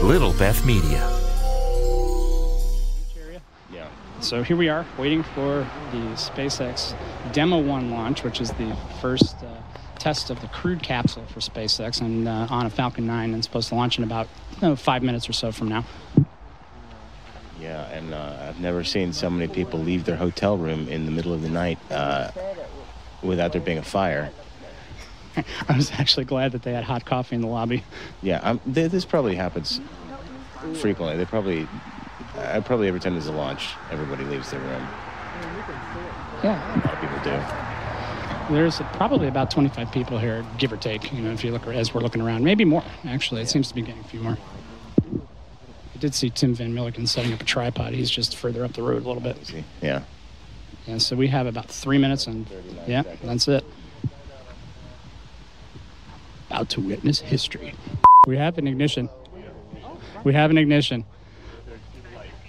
Little Beth Media. Yeah. So here we are waiting for the SpaceX Demo 1 launch, which is the first test of the crewed capsule for SpaceX, and on a Falcon 9, and supposed to launch in about 5 minutes or so from now. Yeah, and I've never seen so many people leave their hotel room in the middle of the night without there being a fire. I was actually glad that they had hot coffee in the lobby. Yeah, this probably happens frequently. Probably every time there's a launch, everybody leaves their room. Yeah. A lot of people do. There's probably about 25 people here, give or take, if you look as we're looking around. Maybe more, actually. It seems to be getting a few more. I did see Tim Van Milliken setting up a tripod. He's just further up the road a little bit. Yeah. Yeah, so we have about 3 minutes, and yeah, that's it. About to witness history. We have an ignition. We have an ignition.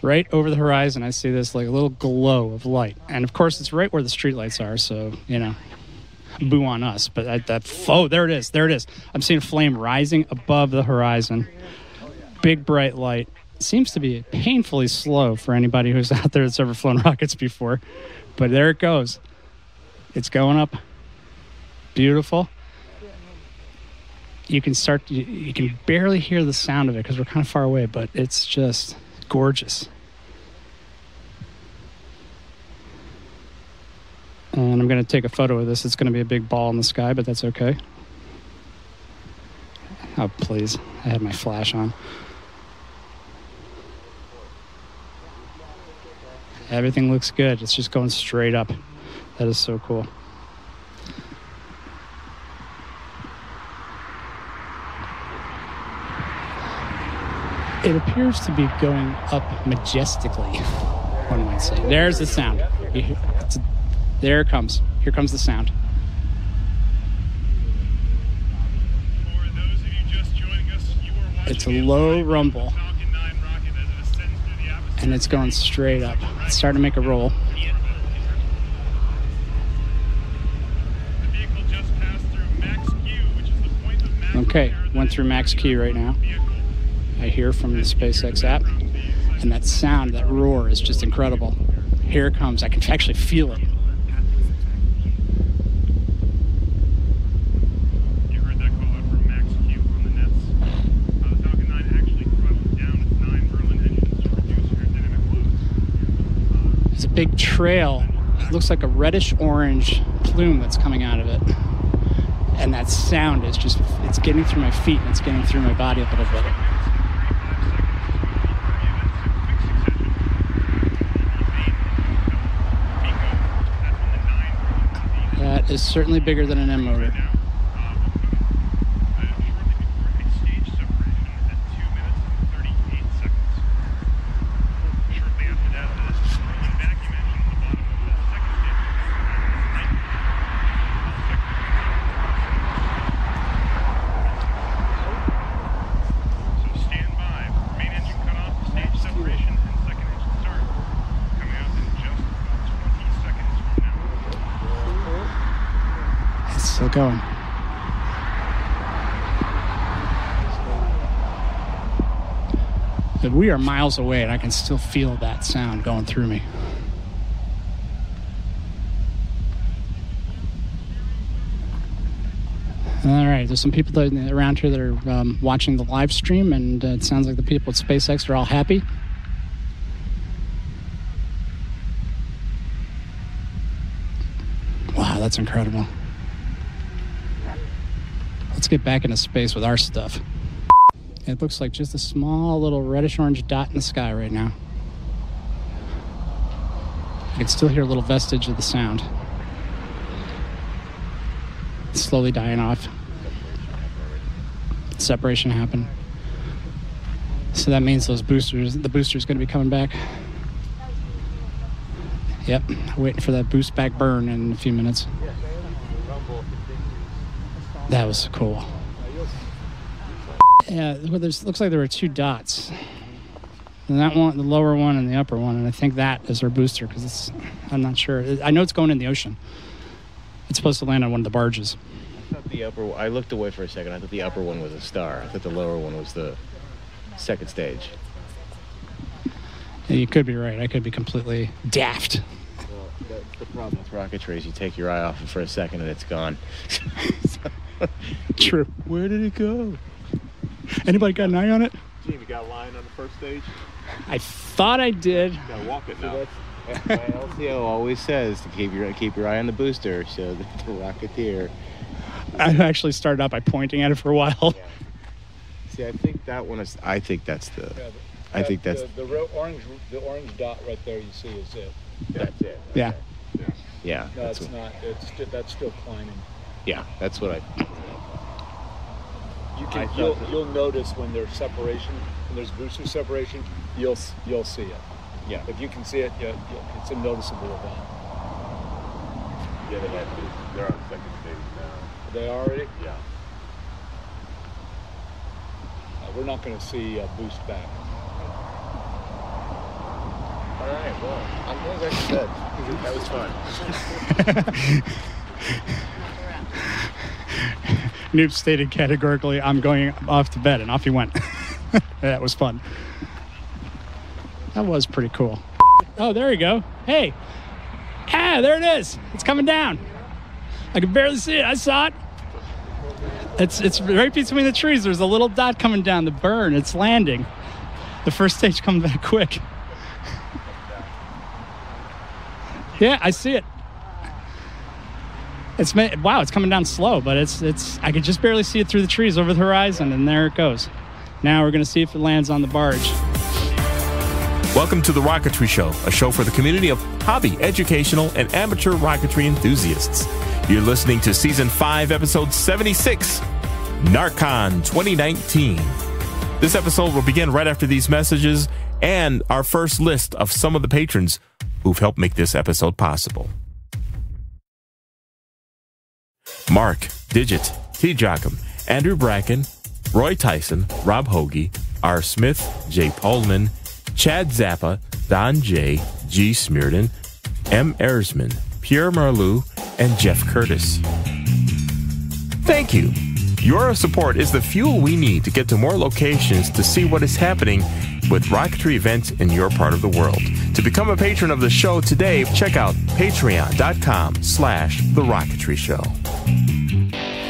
Right over the horizon, I see this like a little glow of light. And of course, it's right where the streetlights are, so, boo on us. But there it is. There it is. I'm seeing a flame rising above the horizon. Big, bright light. Seems to be painfully slow for anybody who's out there that's ever flown rockets before. But there it goes. It's going up. Beautiful. You can barely hear the sound of it because we're kind of far away, but it's just gorgeous. And I'm going to take a photo of this. It's going to be a big ball in the sky, but that's okay. Oh, please. I had my flash on. Everything looks good. It's just going straight up. That is so cool. It appears to be going up majestically, one might say. There's the sound. There it comes. Here comes the sound. It's a low rumble. And it's going straight up. It's starting to make a roll. Okay, went through Max Q right now. I hear from the SpaceX app, and that sound, that roar is just incredible. Here it comes. I can actually feel it. You heard that call out from Max Q on the nets. The Falcon 9 actually throttled down its 9 Merlin engines to reduce aerodynamic load. There's a big trail. It looks like a reddish-orange plume that's coming out of it. And that sound is just, it's getting through my feet, and it's getting through my body a little bit. That is certainly bigger than an M motor. Still going. But we are miles away, and I can still feel that sound going through me. All right, there's some people around here that are watching the live stream, and it sounds like the people at SpaceX are all happy. Wow, that's incredible. Let's get back into space with our stuff. It looks like just a small little reddish-orange dot in the sky right now. I can still hear a little vestige of the sound. It's slowly dying off. Separation happened. So that means the booster's going to be coming back. Yep, waiting for that boost back burn in a few minutes. That was cool. Yeah, well, looks like there were two dots. And that one, the lower one and the upper one, and I think that is our booster, because I'm not sure. I know it's going in the ocean. It's supposed to land on one of the barges. I looked away for a second. I thought the upper one was a star. I thought the lower one was the second stage. You could be right. I could be completely daft. Well, that's the problem with rocketry is you take your eye off it for a second and it's gone. True. Where did it go? Anybody got an eye on it? Gene, you got a line on the first stage? I thought I did. You gotta walk it now. That's my LCO always says to keep your eye on the booster, so the Rocketeer. I actually started out by pointing at it for a while. Yeah. See, I think that one is. I think that's the. Yeah, I think that's the orange dot right there. You see is it? that's it. Yeah. Yeah. No, That's it's not. That's still climbing. Yeah, that's what I. You'll notice when there's separation, when there's booster separation, you'll see it. Yeah. If you can see it, it's a noticeable event. Yeah, they're on second stage now. Are they already? Yeah. We're not going to see a boost back. All right. Well, I'm glad that you said. That was fun. Noob stated categorically, I'm going off to bed, and off he went. That was fun. That was pretty cool. Oh, there you go. Hey. Ah, there it is. It's coming down. I can barely see it. I saw it. It's right between the trees. There's a little dot coming down the burn. It's landing. The first stage coming back quick. Yeah, I see it. Wow, it's coming down slow, but it's I could just barely see it through the trees over the horizon, and there it goes. Now we're going to see if it lands on the barge. Welcome to The Rocketry Show, a show for the community of hobby, educational, and amateur rocketry enthusiasts. You're listening to Season 5, Episode 76, NARCON 2019. This episode will begin right after these messages and our first list of some of the patrons who've helped make this episode possible. Mark, Digit, T. Jockum, Andrew Bracken, Roy Tyson, Rob Hoagie, R. Smith, J. Pullman, Chad Zappa, Don J., G. Smearden, M. Erzman, Pierre Marlou, and Jeff Curtis. Thank you. Your support is the fuel we need to get to more locations to see what is happening with rocketry events in your part of the world. To become a patron of the show today, check out patreon.com/TheRocketryShow.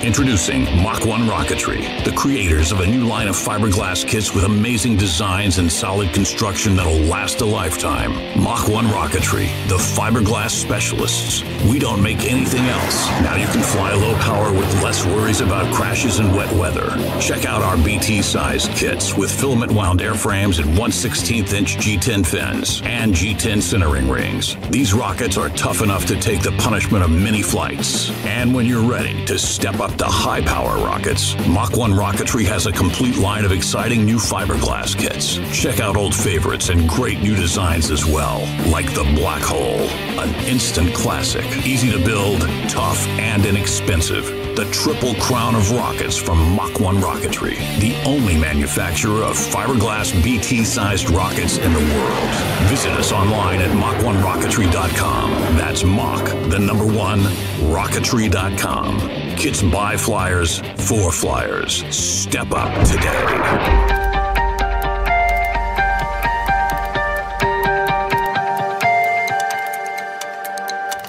Introducing Mach 1 Rocketry, the creators of a new line of fiberglass kits with amazing designs and solid construction that'll last a lifetime. Mach 1 Rocketry, the fiberglass specialists. We don't make anything else. Now you can fly low power with less worries about crashes and wet weather. Check out our BT-sized kits with filament-wound airframes and 1/16-inch G10 fins and G10 centering rings. These rockets are tough enough to take the punishment of many flights. And when you're ready to step up to high-power rockets, Mach 1 Rocketry has a complete line of exciting new fiberglass kits. Check out old favorites and great new designs as well, like the Black Hole, an instant classic, easy to build, tough, and inexpensive. The triple crown of rockets from Mach 1 Rocketry, the only manufacturer of fiberglass BT-sized rockets in the world. Visit us online at Mach1Rocketry.com. That's Mach, the number 1, Rocketry.com. Kits by flyers, for flyers. Step up today.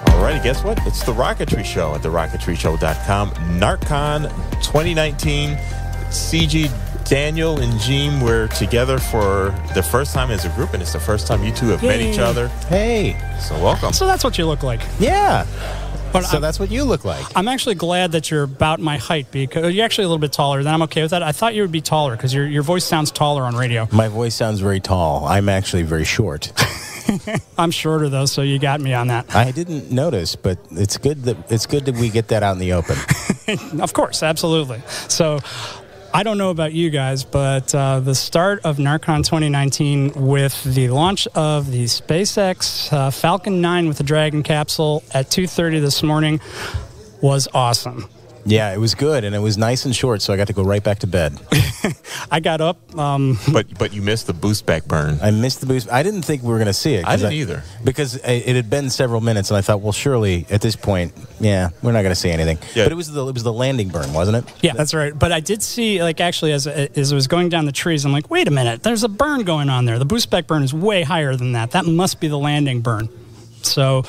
Alrighty, guess what? It's The Rocketry Show at TheRocketryShow.com. NARCON 2019. CG, Daniel, and Gheem were together for the first time as a group, and it's the first time you two have met each other. Hey. So welcome. So that's what you look like. Yeah. But So that's what you look like. I'm actually glad that you're about my height, because you're actually a little bit taller. Then I'm okay with that. I thought you would be taller because your voice sounds taller on radio. My voice sounds very tall. I'm actually very short. I'm shorter though, so you got me on that. I didn't notice, but it's good that we get that out in the open. Of course, absolutely. So I don't know about you guys, but the start of NARCON 2019 with the launch of the SpaceX Falcon 9 with the Dragon capsule at 2:30 this morning was awesome. Yeah, it was good, and it was nice and short, so I got to go right back to bed. I got up. But you missed the boost back burn. I missed the boost. I didn't think we were going to see it. I didn't either. Because it had been several minutes, and I thought, well, surely at this point, yeah, we're not going to see anything. Yeah. But it was the landing burn, wasn't it? Yeah, that's right. But I did see, like, actually, as I was going down the trees, I'm like, wait a minute, there's a burn going on there. The boost back burn is way higher than that. That must be the landing burn. So,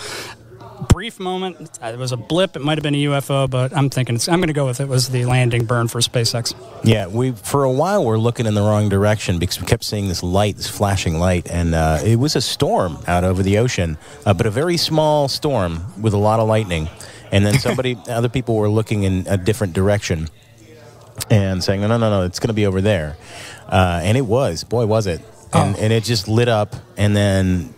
brief moment. It was a blip. It might have been a UFO, but I'm thinking I'm going to go with it was the landing burn for SpaceX. Yeah, for a while we're looking in the wrong direction because we kept seeing this light, this flashing light, and it was a storm out over the ocean, but a very small storm with a lot of lightning. And then other people were looking in a different direction and saying, no, it's going to be over there. And it was. Boy, was it. And it just lit up, and then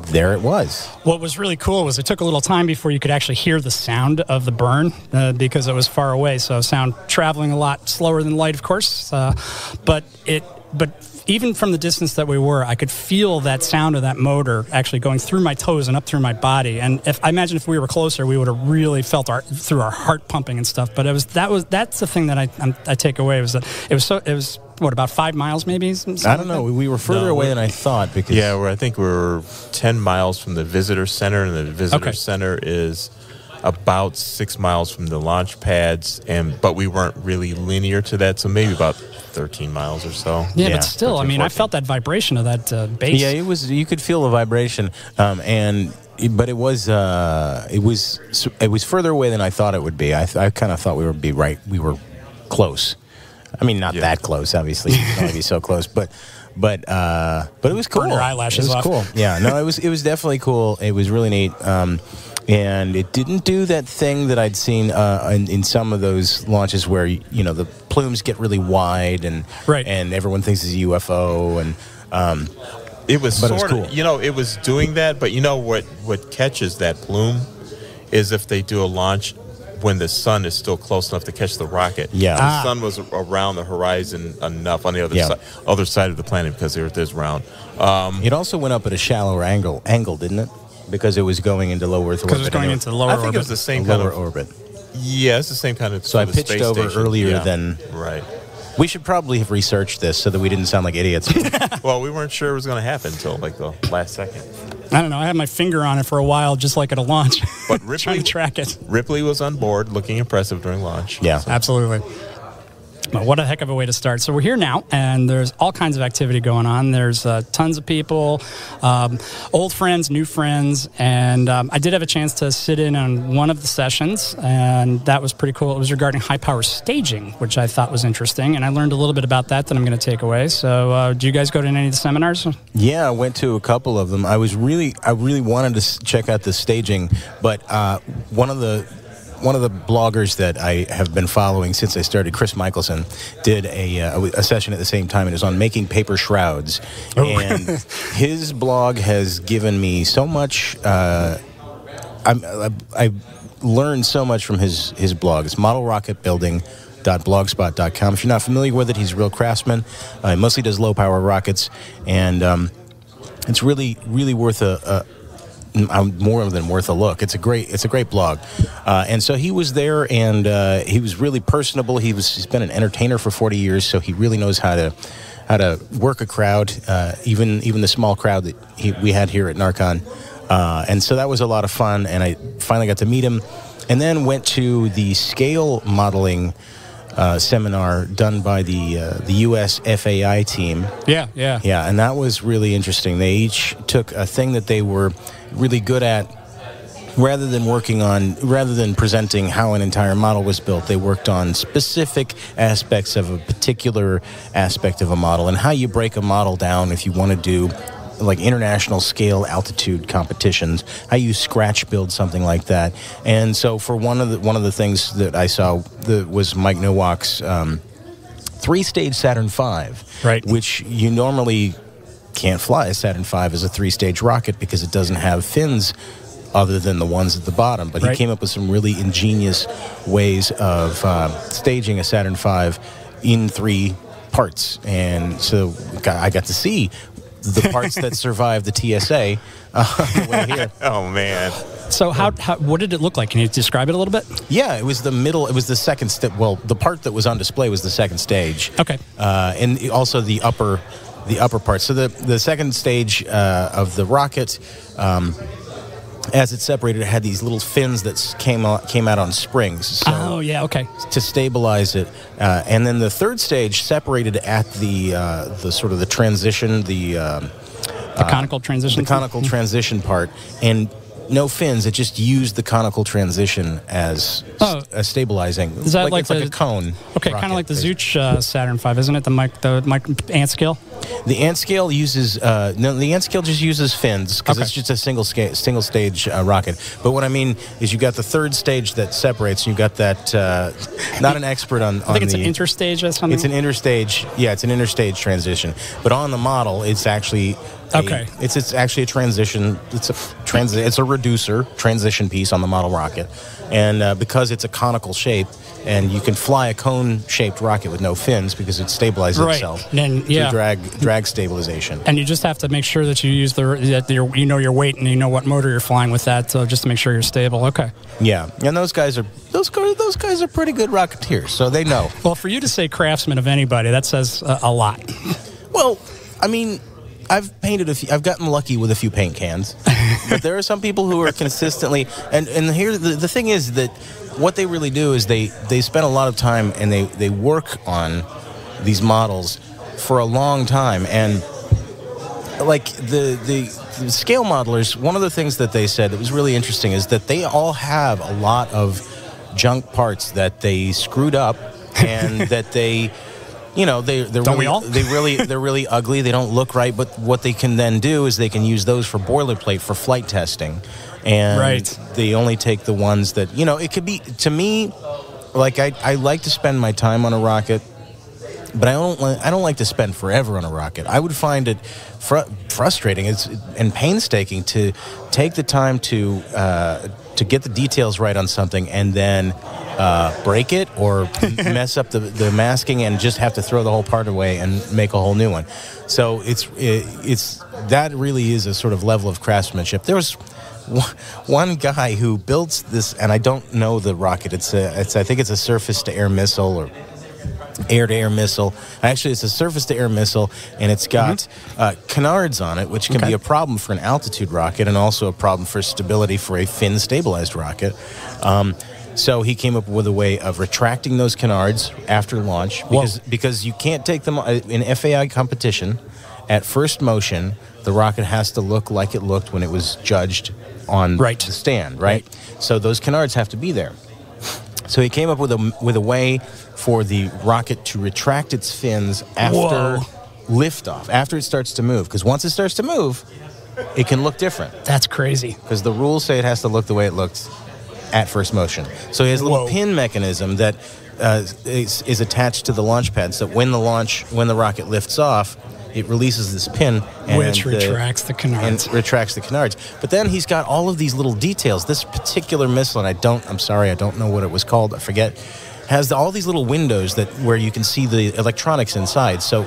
there it was. What was really cool was it took a little time before you could actually hear the sound of the burn because it was far away. So sound traveling a lot slower than light, of course. But even from the distance that we were, I could feel that sound of that motor actually going through my toes and up through my body. And I imagine if we were closer, we would have really felt through our heart pumping and stuff. But that's the thing that I take away was that it was what, about 5 miles maybe? I don't know. We were further away than I thought because I think we're 10 miles from the visitor center, and the visitor center is about 6 miles from the launch pads, but we weren't really linear to that, so maybe about 13 miles or so. Yeah, but still, 13, I mean, 14. I felt that vibration of that base. Yeah, it was. You could feel the vibration, but it was further away than I thought it would be. I kind of thought we were close. I mean, not that close, obviously. You can only be so close, but it was cool. Burn your eyelashes off. It was cool. Yeah, no, it was definitely cool. It was really neat. And it didn't do that thing that I'd seen in some of those launches where the plumes get really wide and everyone thinks it's a UFO and it was sort cool. of it was doing that, but what catches that plume is if they do a launch when the sun is still close enough to catch the rocket. Yeah, the sun was around the horizon enough on the other side of the planet because the Earth is round. It also went up at a shallower angle, didn't it? Because it was going into low Earth orbit. Because it was going into the lower orbit. I think it was the same kind of orbit. Yeah, it's the same kind of. So I pitched over earlier than. Right. We should probably have researched this so that we didn't sound like idiots. Well, we weren't sure it was going to happen until like the last second. I don't know. I had my finger on it for a while, just like at a launch. But Ripley, trying to track it. Ripley was on board, looking impressive during launch. Yeah, absolutely. Well, what a heck of a way to start. So we're here now, and there's all kinds of activity going on. There's tons of people, old friends, new friends, and I did have a chance to sit in on one of the sessions, and that was pretty cool. It was regarding high-power staging, which I thought was interesting, and I learned a little bit about that I'm going to take away. So do you guys go to any of the seminars? Yeah, I went to a couple of them. I really wanted to check out the staging, but one of the bloggers that I have been following since I started, Chris Michaelson, did a session at the same time. It was on making paper shrouds. Oh. And his blog has given me so much. I learned so much from his blog. It's modelrocketbuilding.blogspot.com. If you're not familiar with it, he's a real craftsman. He mostly does low-power rockets. And it's really, really worth more than worth a look. It's a great blog, and so he was there, and he was really personable. He's been an entertainer for 40 years, so he really knows how to work a crowd, even the small crowd that we had here at NARCON, and so that was a lot of fun. And I finally got to meet him, and then went to the scale modeling seminar done by the U.S. FAI team. Yeah, and that was really interesting. They each took a thing that they were really good at. Rather than presenting how an entire model was built, they worked on specific aspects of a particular aspect of a model and how you break a model down if you want to do like international scale altitude competitions, how you scratch build something like that. And so for one of the things that I saw was Mike Nowak's 3-stage Saturn V, right, which you normally can't fly. A Saturn V is a 3-stage rocket because it doesn't have fins other than the ones at the bottom. But he came up with some really ingenious ways of staging a Saturn V in 3 parts. And so I got to see the parts that survived the TSA on the way here. Oh, man. So what did it look like? Can you describe it a little bit? Yeah, it was the middle. It was the second step. Well, the part that was on display was the second stage. Okay. And also the upper part. So the second stage of the rocket, as it separated, it had these little fins that came out on springs. So oh yeah, okay. To stabilize it, and then the third stage separated at the sort of the transition, the conical transition. The conical transition part, and no fins. It just used the conical transition as stabilizing. Is that like a cone? Okay, kind of like the Zooch Saturn V, isn't it? The Mike ant scale. The ant scale uses the ant scale just uses fins because Okay. it's just a single stage rocket. But what I mean is you got the third stage that separates. You got that. Not an expert on. I think it's an interstage or something. It's an interstage. Yeah, it's an interstage transition. But on the model, it's actually. Okay. It's actually a transition. It's a reducer transition piece on the model rocket, and because it's a conical shape, and you can fly a cone-shaped rocket with no fins because it stabilizes itself through drag stabilization. And you just have to make sure that you use you know your weight and you know what motor you're flying with that, so just to make sure you're stable. Okay. Yeah, and those guys are pretty good rocketeers, so they know. Well, for you to say craftsman of anybody, that says a lot. Well, I mean, I've painted I've gotten lucky with a few paint cans, but there are some people who are consistently. And here the thing is that what they really do is they spend a lot of time and they work on these models for a long time. And like the scale modelers, one of the things that they said that was really interesting is that they all have a lot of junk parts that they screwed up and that they. You know, they're really ugly. They don't look right. But what they can then do is they can use those for boilerplate for flight testing, and they only take the ones that it could be. To me, like I like to spend my time on a rocket, but I don't like to spend forever on a rocket. I would find it frustrating and painstaking to take the time to get the details right on something and then break it or mess up the masking and just have to throw the whole part away and make a whole new one. So it's that really is a sort of level of craftsmanship. There was one guy who built this, and I don't know the rocket. I think it's a surface-to-air missile or air-to-air missile. Actually, it's a surface-to-air missile, and it's got canards on it, which can be a problem for an altitude rocket and also a problem for stability for a fin-stabilized rocket. So he came up with a way of retracting those canards after launch because you can't take them in FAI competition. At first motion, the rocket has to look like it looked when it was judged on the stand, right? So those canards have to be there. So he came up with a way for the rocket to retract its fins after liftoff, after it starts to move. Because once it starts to move, it can look different. That's crazy. Because the rules say it has to look the way it looked at first motion. So he has a little pin mechanism that is attached to the launch pad. So when the rocket lifts off, it releases this pin, which retracts the canards. And retracts the canards. But then he's got all of these little details. This particular missile, and I'm sorry, I don't know what it was called. I forget. Has all these little windows where you can see the electronics inside. So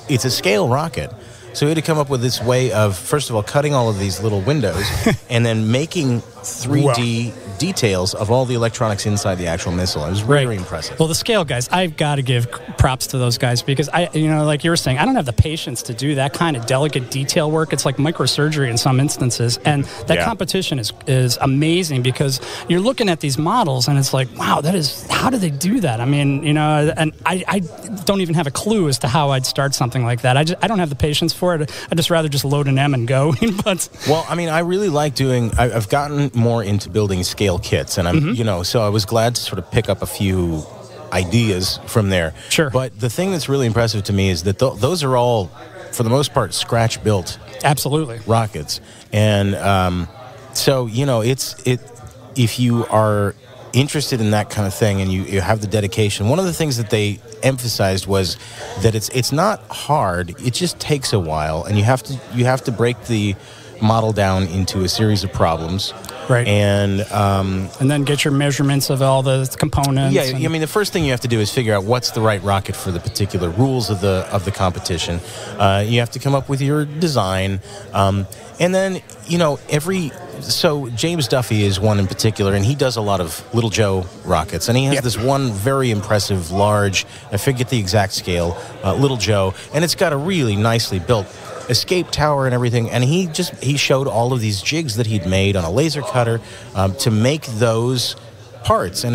it's a scale rocket. So he had to come up with this way of, first of all, cutting all of these little windows and then making 3D details of all the electronics inside the actual missile. It was very impressive. Well, the scale guys, I've got to give props to those guys because like you were saying, I don't have the patience to do that kind of delicate detail work. It's like microsurgery in some instances, and that competition is amazing because you're looking at these models and it's like, wow, how do they do that? I mean, and I don't even have a clue as to how I'd start something like that. I don't have the patience for it. I'd just rather just load an M and go. Well, I mean, I really like doing. I've gotten more into building scale kits, and I'm so I was glad to sort of pick up a few ideas from there. Sure. But the thing that's really impressive to me is that those are all, for the most part, scratch built. Absolutely. Rockets, and so if you are interested in that kind of thing and you have the dedication, one of the things that they emphasized was that it's not hard. It just takes a while, and you have to break the model down into a series of problems. Right. And then get your measurements of all the components. Yeah, I mean, the first thing you have to do is figure out what's the right rocket for the particular rules of the competition. You have to come up with your design. And then, so James Duffy is one in particular, and he does a lot of Little Joe rockets, and he has this one very impressive, large, I forget the exact scale, Little Joe, and it's got a really nicely built escape tower and everything, and he showed all of these jigs that he'd made on a laser cutter to make those parts, and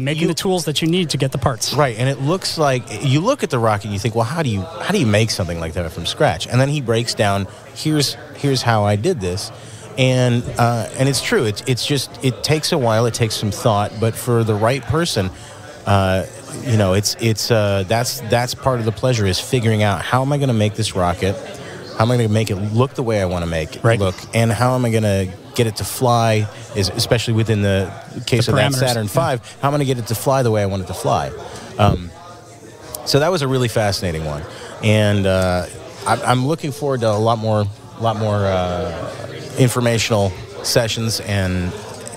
making the tools that you need to get the parts. Right, and it looks like, you look at the rocket and you think, well, how do you make something like that from scratch? And then he breaks down, here's how I did this. And it's true. It's just, it takes a while, it takes some thought, but for the right person, that's part of the pleasure, is figuring out, how am I going to make this rocket? How am I going to make it look the way I want to make it look? And how am I going to get it to fly, especially within the case of that Saturn V, how am I going to get it to fly the way I want it to fly? So that was a really fascinating one. And I'm looking forward to a lot more informational sessions, and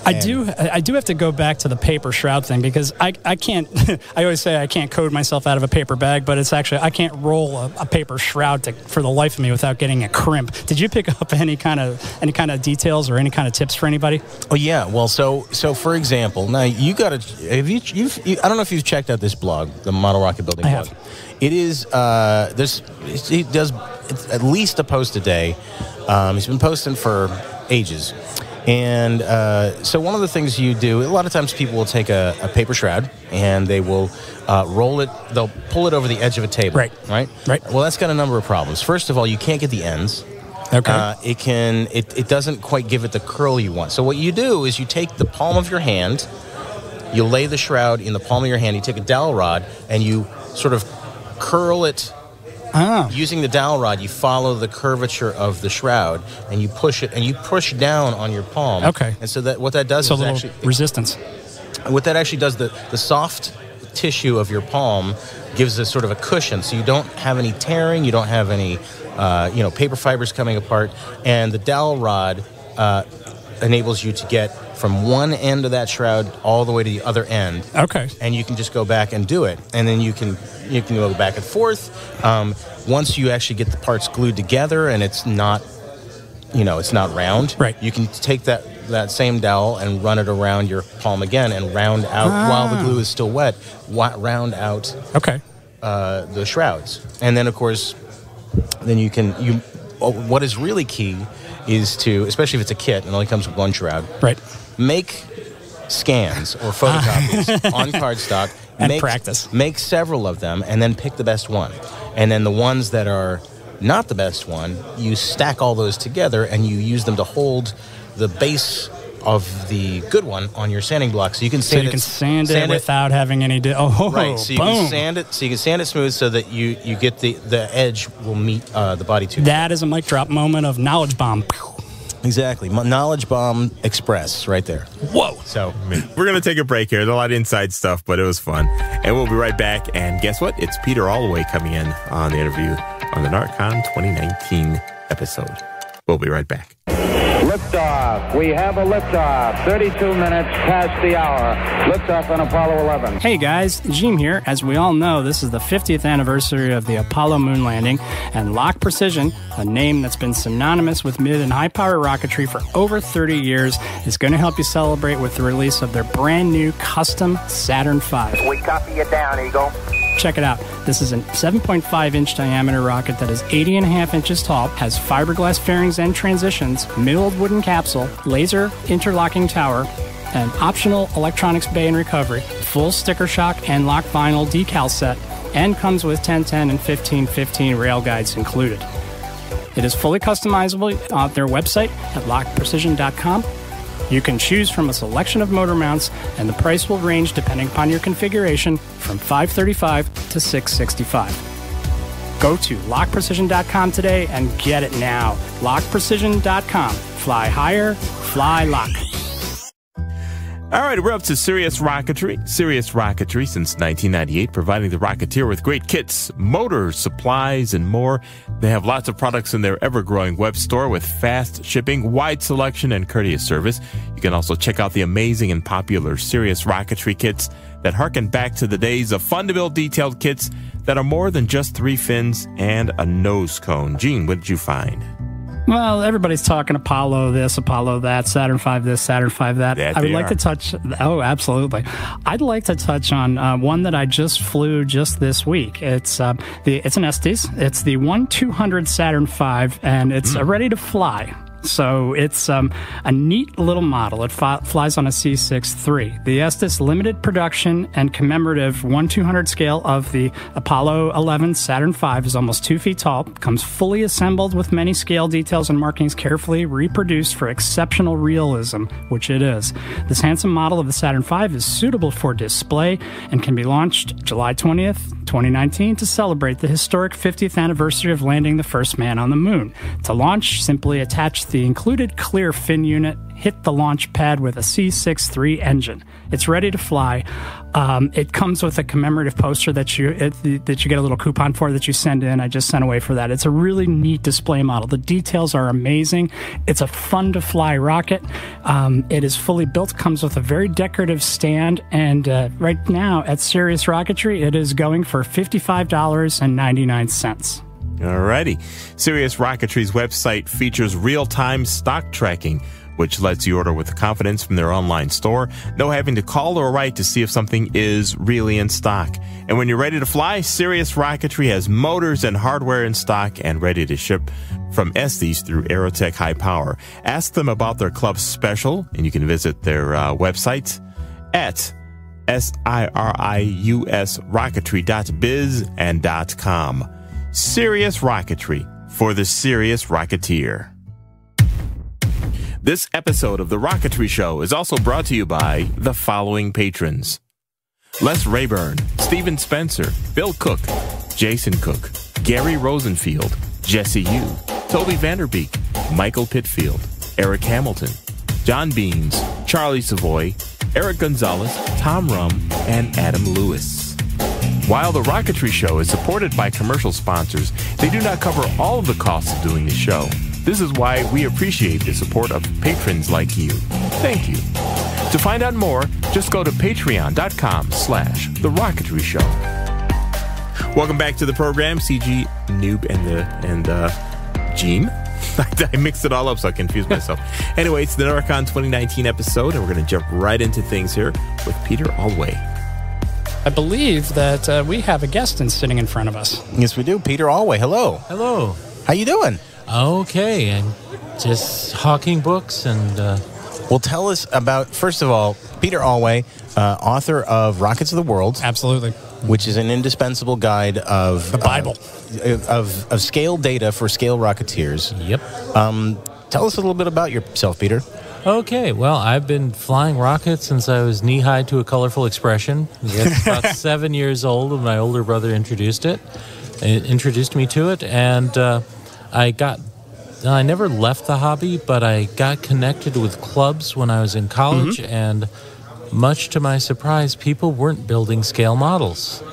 I do have to go back to the paper shroud thing, because I can't, I always say I can't code myself out of a paper bag, but it's actually, I can't roll a paper shroud for the life of me without getting a crimp. Did you pick up any kind of details or any kind of tips for anybody? Oh yeah, well, so for example, now you got to, I don't know if you've checked out this blog, the Model Rocket Building blog. It is, he does at least a post a day. He's been posting for ages. And so one of the things you do, a lot of times people will take a paper shroud and they will roll it, they'll pull it over the edge of a table. Right. Well, that's got a number of problems. First of all, you can't get the ends. Okay. It doesn't quite give it the curl you want. So what you do is you take the palm of your hand, you lay the shroud in the palm of your hand, you take a dowel rod, and you sort of curl it. Using the dowel rod, you follow the curvature of the shroud, and you push it, and you push down on your palm. Okay. And so what that does is actually resistance. What that actually does, the soft tissue of your palm gives a sort of a cushion, so you don't have any tearing, you don't have any paper fibers coming apart, and the dowel rod enables you to get from one end of that shroud all the way to the other end. Okay. And you can just go back and do it, and then you can go back and forth. Once you actually get the parts glued together and it's not round, right, you can take that same dowel and run it around your palm again and round out, while the glue is still wet, round out the shrouds. And then, of course, then what is really key is to, especially if it's a kit and only comes with one shroud, right, make scans or photocopies on cardstock. And practice. Make several of them, and then pick the best one. And then the ones that are not the best one, you stack all those together, and you use them to hold the base of the good one on your sanding block, so you can sand it without having any. Right. So you boom. can sand it. So you can sand it smooth, so that you get the edge will meet the body tube. That is a mic drop moment of knowledge bomb. Exactly. Knowledge Bomb Express right there. Whoa. So we're going to take a break here. There's a lot of inside stuff, but it was fun. And we'll be right back. And guess what? It's Peter Alway coming in on the interview on the NARCON 2019 episode. We'll be right back. Liftoff. We have a liftoff. 32 minutes past the hour. Liftoff on Apollo 11. Hey guys, Gheem here. As we all know, this is the 50th anniversary of the Apollo moon landing, and Lock Precision, a name that's been synonymous with mid and high power rocketry for over 30 years, is going to help you celebrate with the release of their brand new custom Saturn V. We copy you down, Eagle. Check it out. This is a 7.5-inch diameter rocket that is 80.5 inches tall, has fiberglass fairings and transitions, milled wooden capsule, laser interlocking tower, an optional electronics bay and recovery, full sticker shock and lock vinyl decal set, and comes with 1010 and 1515 rail guides included. It is fully customizable on their website at lockprecision.com. You can choose from a selection of motor mounts, and the price will range depending upon your configuration from $535 to $665. Go to lockprecision.com today and get it now. Lockprecision.com. Fly higher, fly lock. All right, we're up to Serious Rocketry. Serious Rocketry since 1998, providing the Rocketeer with great kits, motors, supplies, and more. They have lots of products in their ever-growing web store with fast shipping, wide selection, and courteous service. You can also check out the amazing and popular Serious Rocketry kits that harken back to the days of fun-to-build detailed kits that are more than just 3 fins and a nose cone. Gene, what did you find? Well, everybody's talking Apollo this, Apollo that, Saturn V this, Saturn V that. I would like to touch... Oh, absolutely. I'd like to touch on one that I just flew just this week. It's an Estes. It's the 1200 Saturn V, and it's ready to fly. So it's a neat little model. It flies on a C6 III. The Estes limited production and commemorative 1/200 scale of the Apollo 11 Saturn V is almost 2 feet tall, comes fully assembled with many scale details and markings carefully reproduced for exceptional realism, which it is. This handsome model of the Saturn V is suitable for display and can be launched July 20th, 2019 to celebrate the historic 50th anniversary of landing the first man on the moon. To launch, simply attach the included clear fin unit, hit the launch pad with a C6 III engine. It's ready to fly. It comes with a commemorative poster that you get a little coupon for that you send in. I just sent away for that. It's a really neat display model. The details are amazing. It's a fun-to-fly rocket. It is fully built, comes with a very decorative stand, and right now at Sirius Rocketry, it is going for $55.99. Alrighty. Sirius Rocketry's website features real-time stock tracking, which lets you order with confidence from their online store. No having to call or write to see if something is really in stock. And when you're ready to fly, Sirius Rocketry has motors and hardware in stock and ready to ship from Estes through Aerotech High Power. Ask them about their club special, and you can visit their website at SIRIUSrocketry.biz and .com. Sirius Rocketry, for the serious Rocketeer. This episode of The Rocketry Show is also brought to you by the following patrons: Les Rayburn, Stephen Spencer, Bill Cook, Jason Cook, Gary Rosenfield, Jesse Yu, Toby Vanderbeek, Michael Pitfield, Eric Hamilton, John Beans, Charlie Savoy, Eric Gonzalez, Tom Rum, and Adam Lewis. While The Rocketry Show is supported by commercial sponsors, they do not cover all of the costs of doing the show. This is why we appreciate the support of patrons like you. Thank you. To find out more, just go to patreon.com/The Rocketry Show. Welcome back to the program, CG, Noob, and Gene. I mixed it all up, so I confused myself. Anyway, it's the NARCON 2019 episode, and we're going to jump right into things here with Peter Alway. I believe that we have a guest sitting in front of us. Yes, we do. Peter Alway. Hello. Hello. How you doing? Okay, I'm just hawking books and... Well, tell us about, first of all, Peter Alway, author of Rockets of the World. Absolutely. Which is an indispensable guide of... The Bible. Of scale data for scale rocketeers. Yep. Tell us a little bit about yourself, Peter. Okay, well, I've been flying rockets since I was knee-high to a colorful expression. It's about 7 years old when my older brother introduced me to it, and I never left the hobby, but I got connected with clubs when I was in college, and much to my surprise, people weren't building scale models.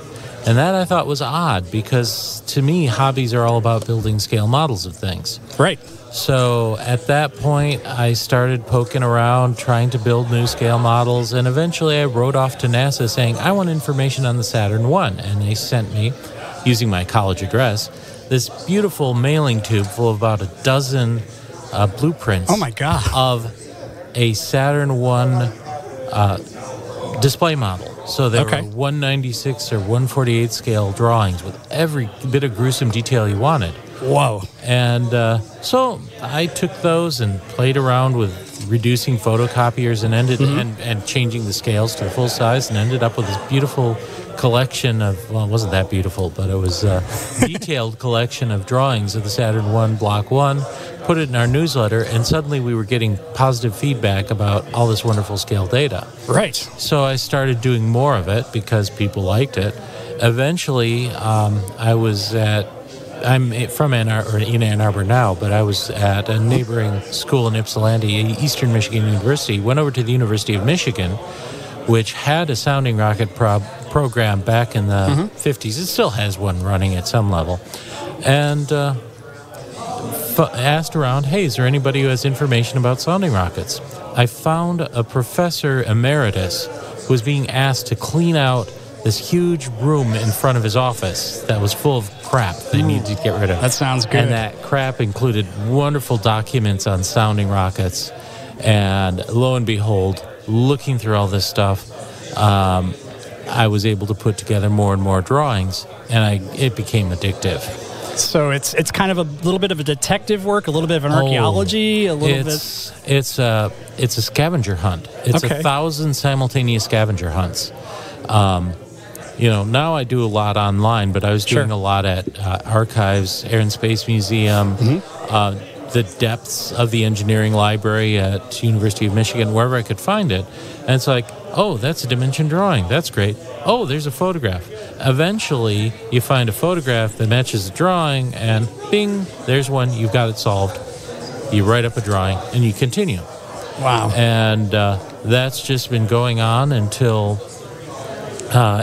And that I thought was odd, because to me, hobbies are all about building scale models of things. Right. So at that point, I started poking around, trying to build new scale models, and eventually I wrote off to NASA saying, I want information on the Saturn I, and they sent me, using my college address, this beautiful mailing tube full of about a dozen blueprints. Oh my God. Of a Saturn I display model. So there were 196 or 148 scale drawings with every bit of gruesome detail you wanted. Whoa. And so I took those and played around with reducing photocopiers and and changing the scales to full size, and ended up with this beautiful collection of, well, it wasn't that beautiful, but it was a detailed collection of drawings of the Saturn I Block 1, put it in our newsletter, and suddenly we were getting positive feedback about all this wonderful scale data. Right. So I started doing more of it because people liked it. Eventually, I'm from in Ann Arbor now, but I was at a neighboring school in Ypsilanti, Eastern Michigan University, went over to the University of Michigan, which had a sounding rocket program back in the 50s. It still has one running at some level. And asked around, hey, is there anybody who has information about sounding rockets? I found a professor emeritus who was being asked to clean out this huge room in front of his office that was full of crap they needed to get rid of. That sounds good. And that crap included wonderful documents on sounding rockets. And lo and behold, looking through all this stuff, I was able to put together more and more drawings, and it became addictive. So it's kind of a little bit of a detective work, a little bit of an archaeology, a little bit. It's a scavenger hunt. It's 1,000 simultaneous scavenger hunts. Now I do a lot online, but I was doing a lot at Archives, Air and Space Museum, the depths of the engineering library at University of Michigan, wherever I could find it. And it's like, oh, that's a dimension drawing. That's great. Oh, there's a photograph. Eventually, you find a photograph that matches the drawing, and bing, there's one. You've got it solved. You write up a drawing, and you continue. Wow. And that's just been going on until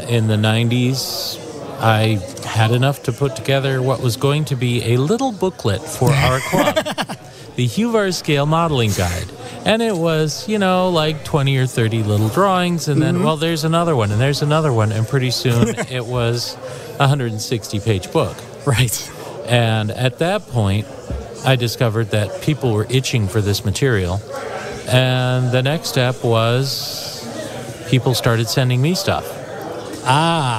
in the 90s, I had enough to put together what was going to be a little booklet for our club, the Huvar Scale Modeling Guide. And it was, like 20 or 30 little drawings, and then, well, there's another one, and there's another one, and pretty soon it was a 160-page book. Right. And at that point, I discovered that people were itching for this material. And the next step was people started sending me stuff.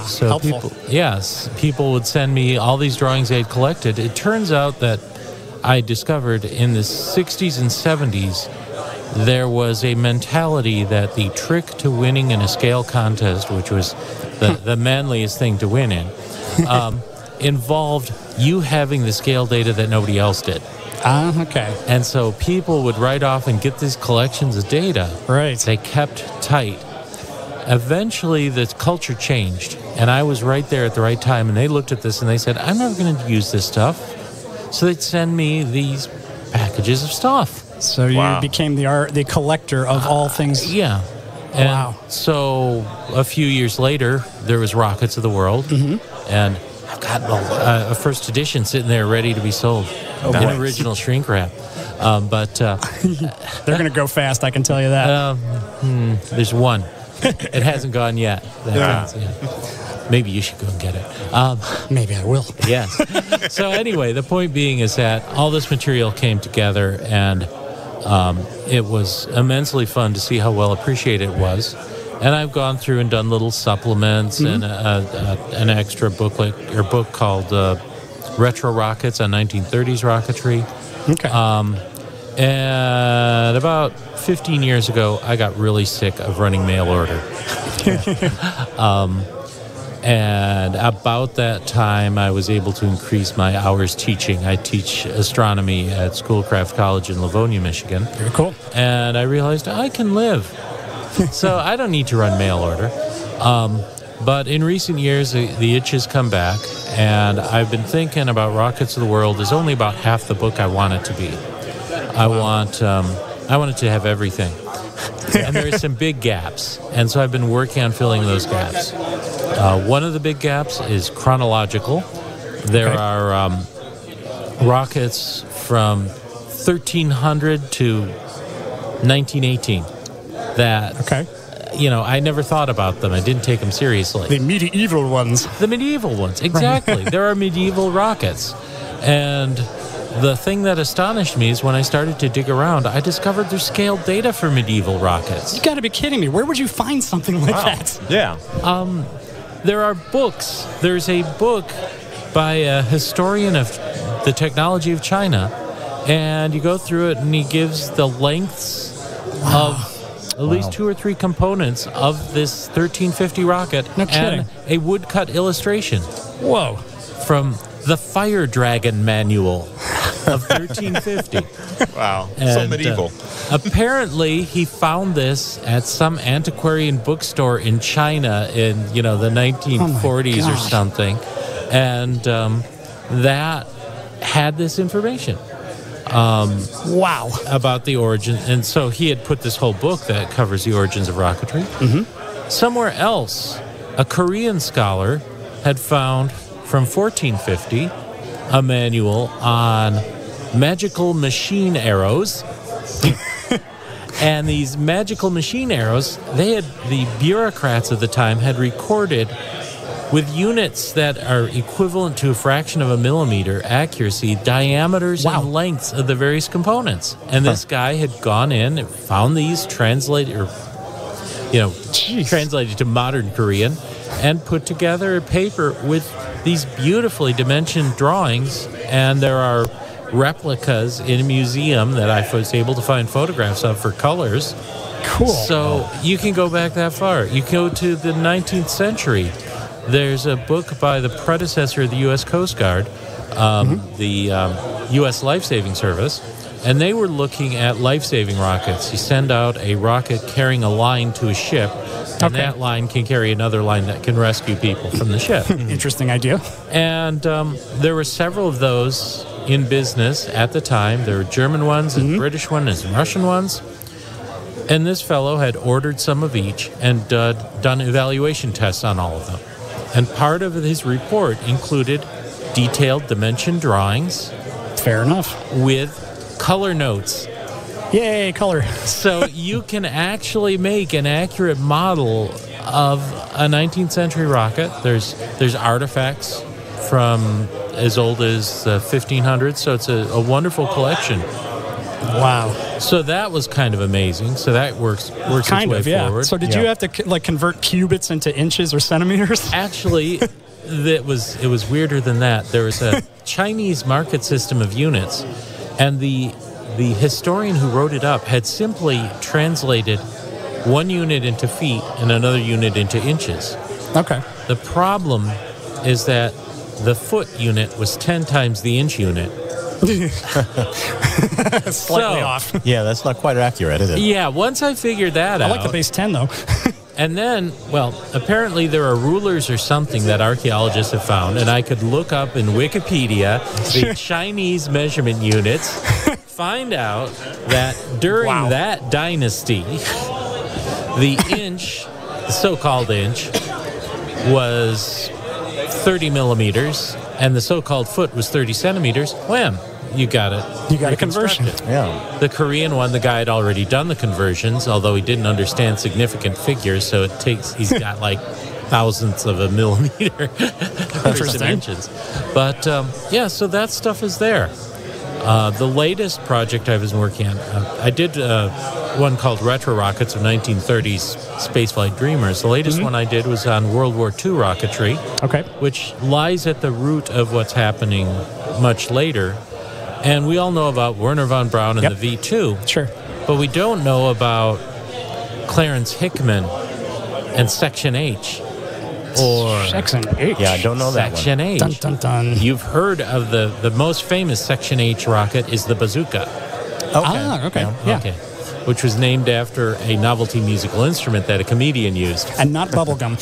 So helpful. People would send me all these drawings they had collected. It turns out that I discovered in the 60s and 70s there was a mentality that the trick to winning in a scale contest, which was the manliest thing to win in, involved you having the scale data that nobody else did. Okay. And so people would write off and get these collections of data. Right. They kept tight. Eventually, the culture changed, and I was right there at the right time, and they looked at this and they said, I'm never going to use this stuff. So they'd send me these packages of stuff. So you became the collector of all things. Yeah. And so a few years later, there was Rockets of the World, and I've got a first edition sitting there ready to be sold in original shrink wrap. But they're going to go fast, I can tell you that. There's one. It hasn't gone yet. Maybe you should go and get it. Maybe I will. Yes. So anyway, the point being is that all this material came together, and it was immensely fun to see how well appreciated it was. And I've gone through and done little supplements and an extra booklet or book called Retro Rockets on 1930s Rocketry. Okay. And about 15 years ago, I got really sick of running mail order. And about that time, I was able to increase my hours teaching. I teach astronomy at Schoolcraft College in Livonia, Michigan. Very cool. And I realized I can live. So I don't need to run mail order. But in recent years, the itch has come back, and I've been thinking about Rockets of the World is only about half the book I want it to be. I want it to have everything. And there are some big gaps, and so I've been working on filling those gaps. One of the big gaps is chronological. There are rockets from 1300 to 1918 that, I never thought about them. I didn't take them seriously. The medieval ones. The medieval ones, exactly. There are medieval rockets. And the thing that astonished me is when I started to dig around, I discovered there's scaled data for medieval rockets. You got to be kidding me. Where would you find something like that? Yeah. There are books. There's a book by a historian of the technology of China, and you go through it, and he gives the lengths of at least 2 or 3 components of this 1350 rocket and a woodcut illustration. Whoa. From the Fire Dragon Manual of 1350. Wow. And, so medieval. Apparently, he found this at some antiquarian bookstore in China in, the 1940s or something. And that had this information. About the origin. And so he had put this whole book that covers the origins of rocketry. Somewhere else, a Korean scholar had found from 1450 a manual on magical machine arrows. And these magical machine arrows, the bureaucrats of the time had recorded with units that are equivalent to a fraction of a millimeter accuracy, diameters and lengths of the various components. And this guy had gone in and found these translated to modern Korean and put together a paper with these beautifully dimensioned drawings. And there are replicas in a museum that I was able to find photographs of for colors. Cool. So you can go back that far. You go to the 19th century. There's a book by the predecessor of the U.S. Coast Guard, the U.S. Life-Saving Service, and they were looking at life-saving rockets. You send out a rocket carrying a line to a ship, and that line can carry another line that can rescue people from the ship. Interesting idea. And there were several of those in business at the time. There were German ones, and British ones, and Russian ones. And this fellow had ordered some of each and done evaluation tests on all of them. And part of his report included detailed dimension drawings. Fair enough. With color notes. Yay, color. So you can actually make an accurate model of a 19th century rocket. There's artifacts from as old as the 1500s, so it's a wonderful collection. Wow. So that was kind of amazing. So that works kind its way of, forward. So did you have to convert cubits into inches or centimeters? Actually, it was weirder than that. There was a Chinese market system of units, and the historian who wrote it up had simply translated one unit into feet and another unit into inches. Okay. The problem is that the foot unit was 10 times the inch unit. Slightly off. Yeah, that's not quite accurate, is it? Yeah, once I figured that out. I like the base 10, though. And then, well, apparently there are rulers or something that archaeologists have found, and I could look up in Wikipedia the Chinese measurement units, find out that during that dynasty, the inch, the so-called inch, was 30 millimeters, and the so-called foot was 30 centimeters. Wham! You got it. You got a conversion. Yeah. The Korean one, the guy had already done the conversions, although he didn't understand significant figures, so he's got like thousandths of a millimeter for dimensions. But so that stuff is there. The latest project I was working on, I did one called Retro Rockets of 1930s Spaceflight Dreamers. The latest one I did was on World War II rocketry, which lies at the root of what's happening much later. And we all know about Werner von Braun and the V2. Sure. But we don't know about Clarence Hickman and Section H. Or Section H? Yeah, I don't know that one. Section H. Dun, dun, dun. You've heard of the most famous Section H rocket is the bazooka. Okay. Yeah. Okay. Which was named after a novelty musical instrument that a comedian used. And not bubblegum.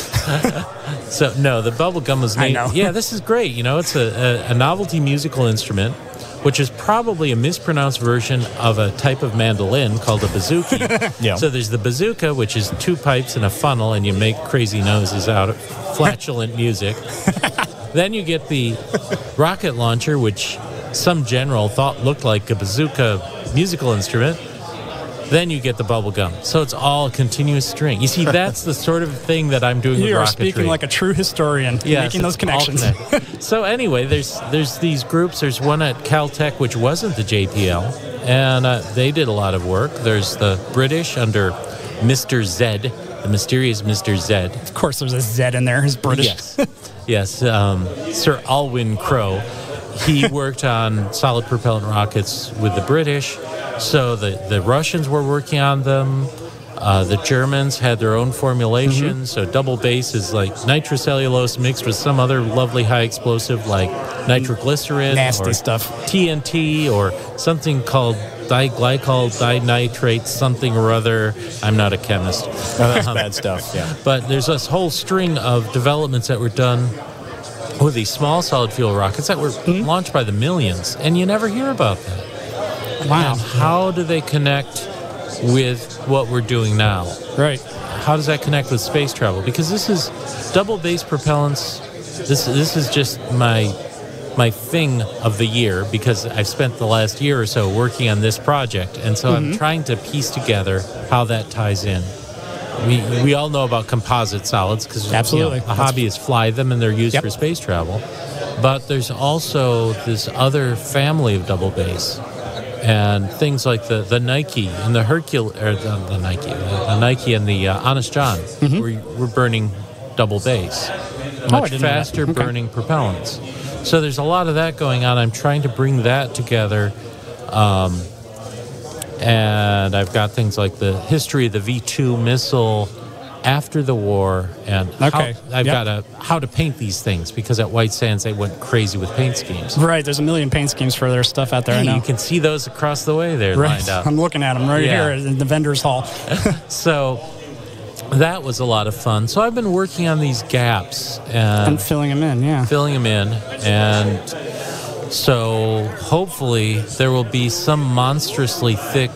So, no, the bubblegum was named... I know. Yeah, this is great. You know, it's a novelty musical instrument, which is probably a mispronounced version of a type of mandolin called a bazooki. Yeah. So there's the bazooka, which is two pipes and a funnel, and you make crazy noises out of flatulent music. Then you get the rocket launcher, which some general thought looked like a bazooka musical instrument. Then you get the bubble gum. So it's all a continuous string. You see, that's the sort of thing that I'm doing with rocketry. You are speaking like a true historian, making those connections. So anyway, there's these groups. There's one at Caltech, which wasn't the JPL, and they did a lot of work. There's the British under Mr. Z, the mysterious Mr. Z. Of course, there's a Z in there. He's British. Yes. Sir Alwyn Crowe. He worked on solid propellant rockets with the British. So the Russians were working on them. The Germans had their own formulation. So double base is like nitrocellulose mixed with some other lovely high explosive like nitroglycerin. Nasty or stuff. TNT or something called diglycol dinitrate something or other. I'm not a chemist. That's bad stuff, yeah. But there's this whole string of developments that were done with these small solid fuel rockets that were launched by the millions, and you never hear about that. Wow. And how do they connect with what we're doing now? Right. How does that connect with space travel? Because this is double base propellants. This is just my my thing of the year because I've spent the last year or so working on this project, and so I'm trying to piece together how that ties in. We all know about composite solids because absolutely a hobbyists fly them and they're used for space travel. But there's also this other family of double base, and things like the Nike and the Hercule, or the Nike and the Honest John, we're burning double base, much faster burning propellants. So there's a lot of that going on. I'm trying to bring that together. And I've got things like the history of the V2 missile after the war, and I've got how to paint these things, because at White Sands they went crazy with paint schemes. Right, there's a million paint schemes for their stuff out there. I know. You can see those across the way there lined up. I'm looking at them right here in the vendor's hall. So that was a lot of fun. So I've been working on these gaps and filling them in, and so hopefully there will be some monstrously thick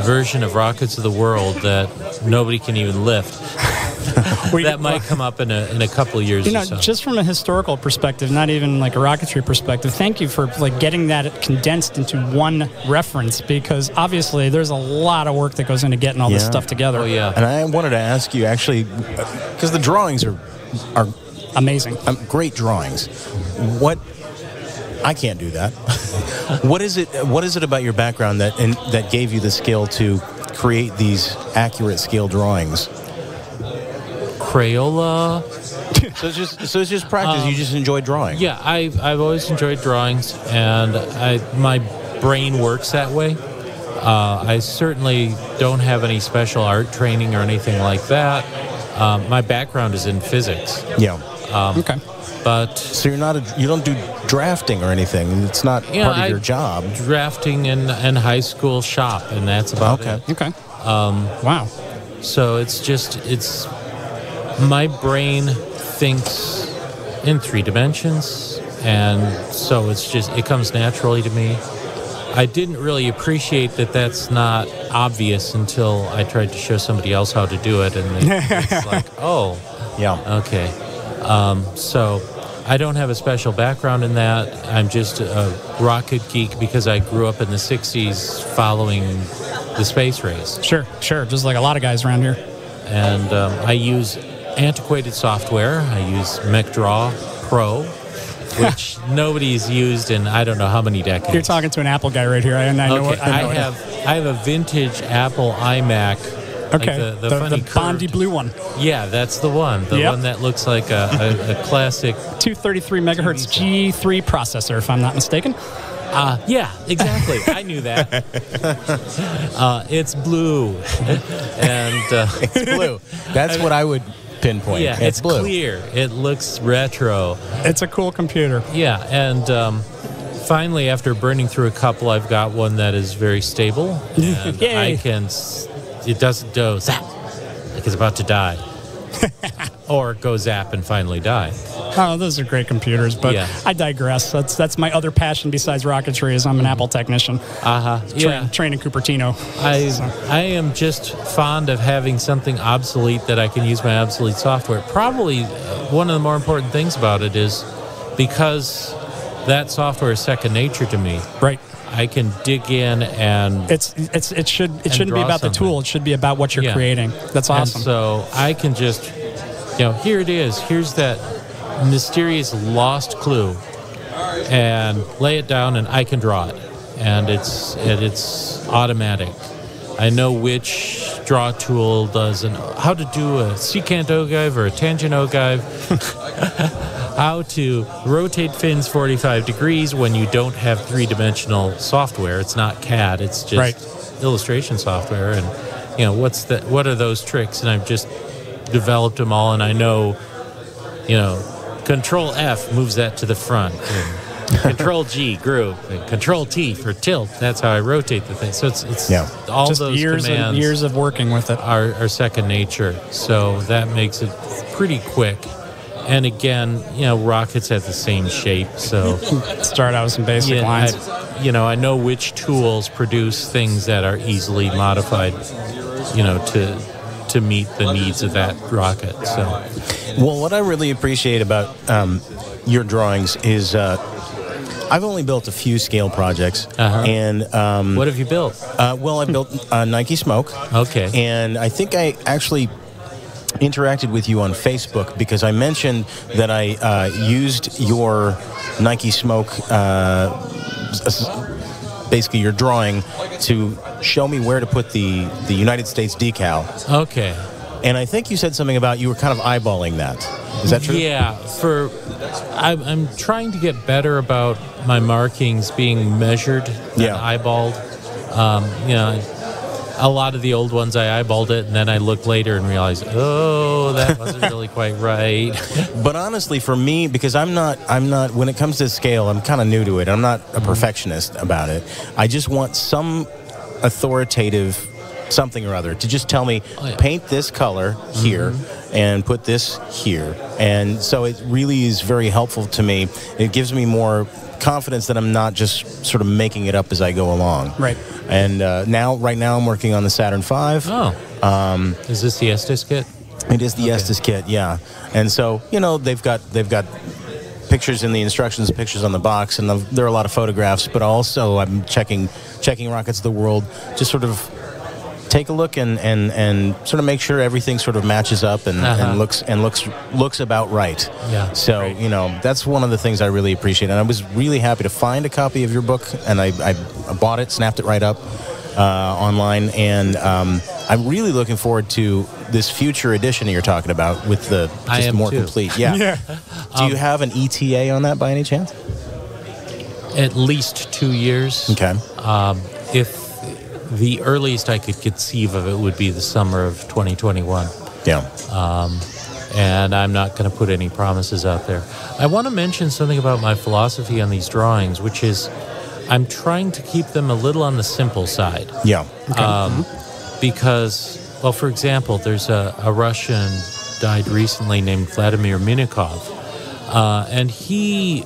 version of Rockets of the World that nobody can even lift. That might come up in a couple of years. Or so. Just from a historical perspective, not even like a rocketry perspective, thank you for like getting that condensed into one reference, because obviously there's a lot of work that goes into getting all this stuff together. Oh yeah. And I wanted to ask you actually, because the drawings are amazing, great drawings. I can't do that. What is it about your background that gave you the skill to create these accurate scale drawings? Crayola. So it's just practice. You just enjoy drawing. Yeah, I've always enjoyed drawings, and my brain works that way. I certainly don't have any special art training or anything like that. My background is in physics. Yeah. Okay. But so you don't do drafting or anything. It's not part of your job. Drafting in high school shop, and that's about it. Okay. Wow. So it's my brain thinks in 3 dimensions, and so it comes naturally to me. I didn't really appreciate that that's not obvious until I tried to show somebody else how to do it, and it's like, oh, yeah, okay. So I don't have a special background in that. I'm just a rocket geek because I grew up in the 60s following the space race. Sure. Just like a lot of guys around here. And I use antiquated software. I use MechDraw Pro, which nobody's used in I don't know how many decades. You're talking to an Apple guy right here. I have a vintage Apple iMac. Okay, like the Bondy blue one. Yeah, that's the one. The one that looks like a classic 233 megahertz G3 processor, if I'm not mistaken. Yeah, exactly. I knew that. It's blue, and it's blue. That's what I would pinpoint. Yeah, it's blue. Clear. It looks retro. It's a cool computer. Yeah, and finally, after burning through a couple, I've got one that is very stable, and I can. It doesn't go zap like it's about to die, or go zap and finally die. Oh, those are great computers, but I digress. That's my other passion besides rocketry is I'm an Apple technician. Trained in Cupertino. I am just fond of having something obsolete that I can use my obsolete software. Probably one of the more important things about it is because that software is second nature to me. Right. I can dig in and it shouldn't be about the tool. It should be about what you're creating. That's awesome. And so I can just, here it is. Here's that mysterious lost clue, and lay it down, and I can draw it, and it's automatic. I know which draw tool does and how to do a secant ogive or a tangent ogive. How to rotate fins 45 degrees when you don't have 3-dimensional software. It's not CAD, it's just illustration software. And, what are those tricks? And I've just developed them all, and I know, Control F moves that to the front. And Control G, group, and Control T for tilt. That's how I rotate the thing. So it's all just those years commands and years of working with it are second nature. So that makes it pretty quick. And again, rockets have the same shape, so start out with some basic lines. I know which tools produce things that are easily modified, to meet the needs of that rocket. So, well, what I really appreciate about your drawings is I've only built a few scale projects, and what have you built? Well, I built Nike Smoke. Okay. And I think I actually interacted with you on Facebook because I mentioned that I used your Nike Smoke, basically your drawing, to show me where to put the United States decal. Okay. And I think you said something about you were kind of eyeballing that. Is that true? Yeah. I'm trying to get better about my markings being measured and eyeballed. A lot of the old ones I eyeballed it, and then I looked later and realized, oh, that wasn't really quite right. But honestly, for me, because I'm not. When it comes to scale, I'm kind of new to it. I'm not a perfectionist about it. I just want some authoritative something or other to just tell me, paint this color here and put this here. And so it really is very helpful to me. It gives me more confidence that I'm not just sort of making it up as I go along. Right. And right now I'm working on the Saturn V. Oh. Is this the Estes kit? It is the Estes kit, yeah. And so, they've got pictures in the instructions, pictures on the box, and there are a lot of photographs, but also I'm checking Rockets of the World, just sort of take a look and sort of make sure everything sort of matches up and looks about right. Yeah. So that's one of the things I really appreciate, and I was really happy to find a copy of your book, and I bought it, snapped it right up online, and I'm really looking forward to this future edition you're talking about with the just more complete. Yeah. Do you have an ETA on that by any chance? At least 2 years. Okay. If the earliest I could conceive of it would be the summer of 2021. Yeah. And I'm not going to put any promises out there. I want to mention something about my philosophy on these drawings, which is I'm trying to keep them a little on the simple side. Yeah. Because, well, for example, there's a Russian died recently named Vladimir Minikov, and he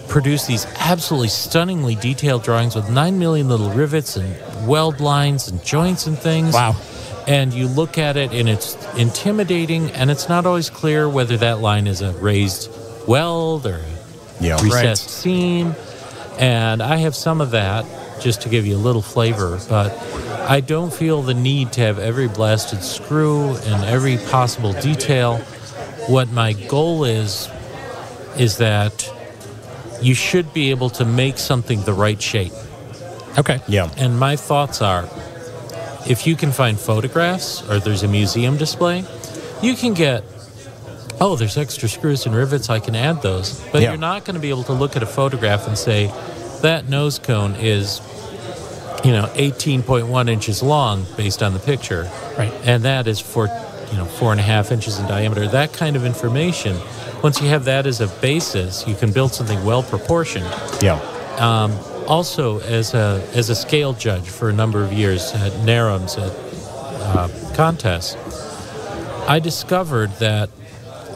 produced these absolutely stunningly detailed drawings with 9 million little rivets and weld lines and joints and things. Wow. And you look at it and it's intimidating, and it's not always clear whether that line is a raised weld or a recessed seam. And I have some of that, just to give you a little flavor, but I don't feel the need to have every blasted screw and every possible detail. What my goal is that you should be able to make something the right shape. Okay. Yeah. And my thoughts are, if you can find photographs or there's a museum display, you can get, there's extra screws and rivets, I can add those. But you're not going to be able to look at a photograph and say, that nose cone is, 18.1 inches long based on the picture. Right. And that is 4.5 inches in diameter. That kind of information, once you have that as a basis, you can build something well proportioned. Yeah. Also, as a scale judge for a number of years at NARCON contests, I discovered that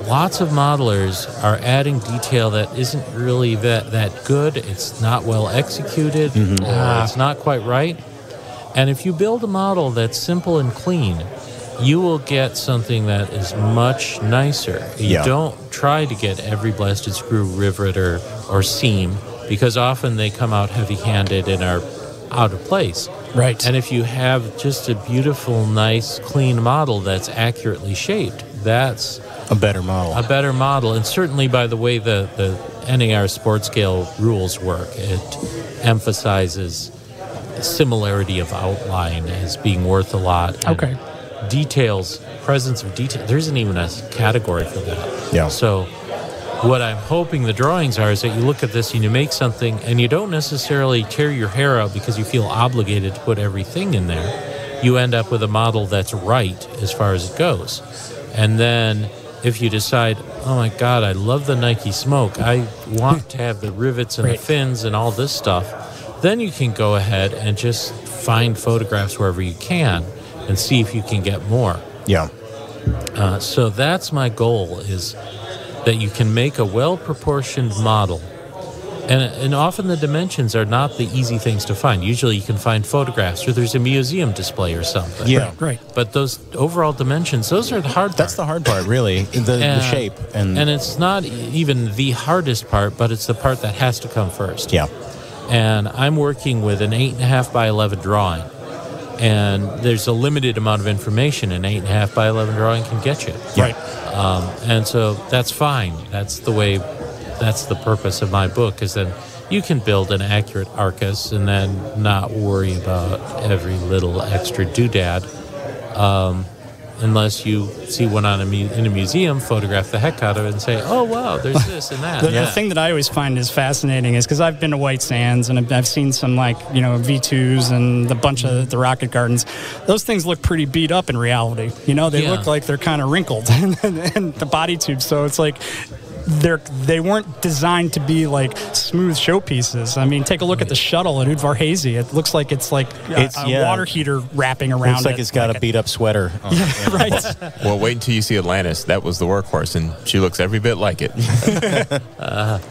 lots of modelers are adding detail that isn't really that good. It's not well executed. It's not quite right. And if you build a model that's simple and clean, you will get something that is much nicer. You don't try to get every blasted screw, rivet, or seam, because often they come out heavy-handed and are out of place. Right. And if you have just a beautiful, nice, clean model that's accurately shaped, that's a better model. A better model. And certainly by the way the NAR sport scale rules work, it emphasizes similarity of outline as being worth a lot. Okay. Details, presence of detail, there isn't even a category for that. Yeah. So what I'm hoping the drawings are is that you look at this and you make something and you don't necessarily tear your hair out because you feel obligated to put everything in there. You end up with a model that's right as far as it goes. And then if you decide, oh my God, I love the Nike Smoke, I want to have the rivets and the fins and all this stuff, then you can go ahead and just find photographs wherever you can and see if you can get more. Yeah. So that's my goal, is that you can make a well-proportioned model And often the dimensions are not the easy things to find. Usually you can find photographs or there's a museum display or something. Yeah, right. But those overall dimensions, those are the hard part. That's the hard part, really, the shape. And it's not even the hardest part, but it's the part that has to come first. Yeah. And I'm working with an 8.5 by 11 drawing. And there's a limited amount of information an 8.5 by 11 drawing can get you. Right. And so that's fine. That's the purpose of my book, is that you can build an accurate Arcus and then not worry about every little extra doodad, unless you see one in a museum, photograph the heck out of it and say, oh, wow, there's this and that. The thing that I always find is fascinating is because I've been to White Sands and I've seen some V2s and a bunch of the rocket gardens. Those things look pretty beat up in reality. They look like they're kind of wrinkled and the body tube. So it's like they weren't designed to be like smooth showpieces. I mean, take a look at the shuttle at Udvar Hazy. It looks like it's like a water heater wrapping around. Looks like it's got a beat up sweater. Right. Well, wait until you see Atlantis. That was the workhorse, and she looks every bit like it. The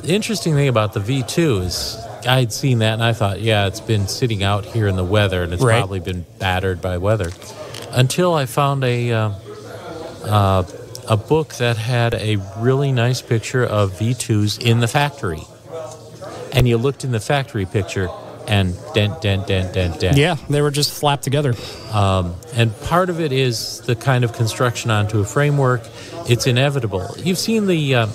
interesting thing about the V2 is I'd seen that and I thought, it's been sitting out here in the weather and it's probably been battered by weather, until I found a book that had a really nice picture of V2s in the factory. And you looked in the factory picture and dent. Yeah, they were just slapped together. And part of it is the kind of construction onto a framework. It's inevitable. You've seen the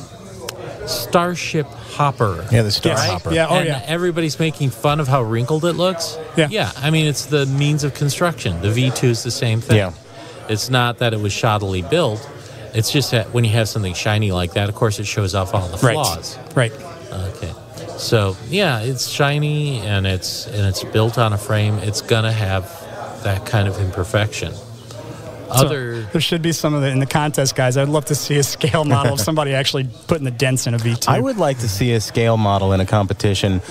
Starship Hopper. Yeah, the Star Hopper. Yeah, everybody's making fun of how wrinkled it looks. Yeah. I mean, it's the means of construction. The V2 is the same thing. Yeah. It's not that it was shoddily built. It's just that when you have something shiny like that, of course, it shows off all the flaws. Right. Okay. So it's shiny and it's built on a frame. It's gonna have that kind of imperfection. There should be some of it in the contest, guys. I'd love to see a scale model of somebody actually putting the dents in a V2. I would like to see a scale model in a competition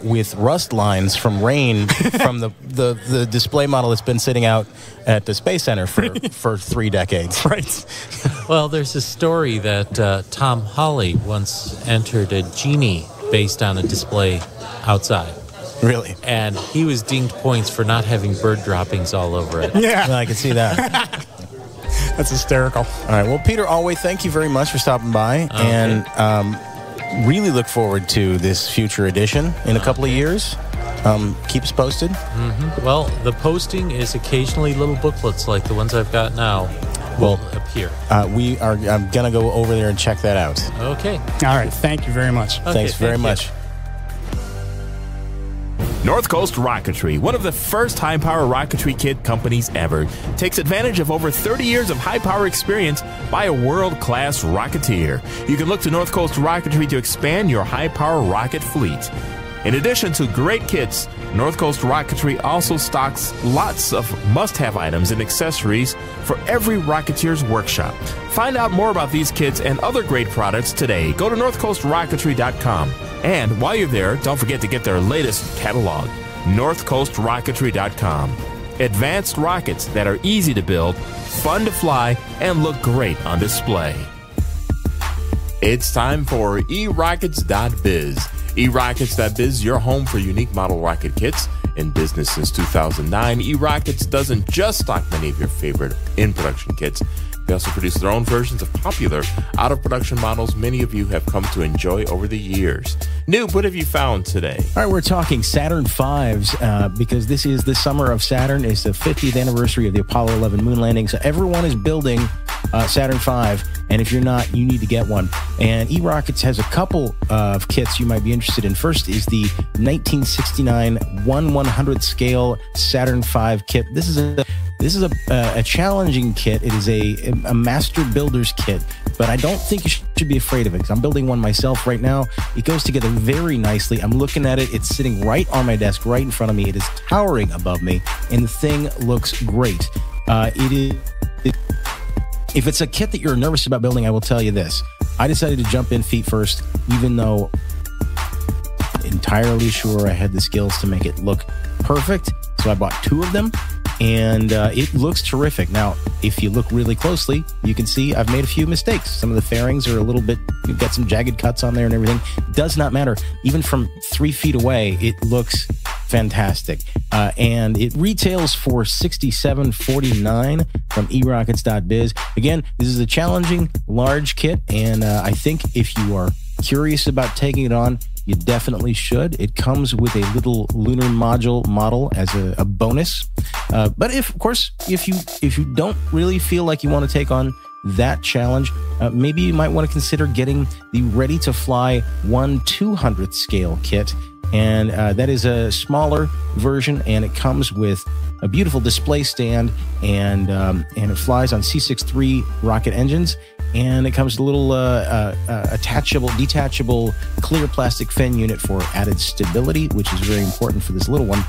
with rust lines from rain from the display model that's been sitting out at the Space Center for 3 decades. Right. Well, there's a story that Tom Hawley once entered a genie based on a display outside. Really? And he was dinged points for not having bird droppings all over it. Yeah. I can see that. That's hysterical. All right. Well, Peter Alway, thank you very much for stopping by. Okay. And really look forward to this future edition in a couple of years. Keep us posted. Mm-hmm. Well, the posting is occasionally little booklets like the ones I've got now will appear. I'm going to go over there and check that out. Okay. All right. Thank you very much. Okay, Thanks very much. North Coast Rocketry, one of the first high-power rocketry kit companies ever, takes advantage of over 30 years of high-power experience by a world-class rocketeer. You can look to North Coast Rocketry to expand your high-power rocket fleet. In addition to great kits, North Coast Rocketry also stocks lots of must-have items and accessories for every Rocketeer's workshop. Find out more about these kits and other great products today. Go to NorthCoastRocketry.com. And while you're there, don't forget to get their latest catalog, NorthCoastRocketry.com. Advanced rockets that are easy to build, fun to fly, and look great on display. It's time for eRockets.biz. eRockets.biz, your home for unique model rocket kits. In business since 2009, eRockets doesn't just stock many of your favorite in-production kits. They also produce their own versions of popular out-of-production models many of you have come to enjoy over the years. Noob, what have you found today? All right, we're talking Saturn Vs because this is the summer of Saturn. It's the 50th anniversary of the Apollo 11 moon landing, so everyone is building Saturn V, and if you're not, you need to get one. And eRockets has a couple of kits you might be interested in. First is the 1969 1/100 scale Saturn V kit. This is a challenging kit. It is a master builder's kit, but I don't think you should be afraid of it because I'm building one myself right now. It goes together very nicely. I'm looking at it. It's sitting right on my desk, right in front of me. It is towering above me, and the thing looks great. If it's a kit that you're nervous about building, I will tell you this. I decided to jump in feet first, even though I'm entirely sure I had the skills to make it look perfect. So I bought 2 of them. and it looks terrific. Now, if you look really closely, you can see I've made a few mistakes. Some of the fairings are a little bit, you've got some jagged cuts on there and everything. Does not matter. Even from 3 feet away, it looks fantastic. And it retails for $67.49 from erockets.biz. Again, this is a challenging, large kit, and I think if you are curious about taking it on, you definitely should. It comes with a little lunar module model as a bonus. But if you don't really feel like you want to take on that challenge, maybe you might want to consider getting the Ready to Fly 1/200th scale kit. And that is a smaller version, and it comes with a beautiful display stand, and it flies on C63 rocket engines. And it comes with a little detachable clear plastic fin unit for added stability, which is very important for this little one.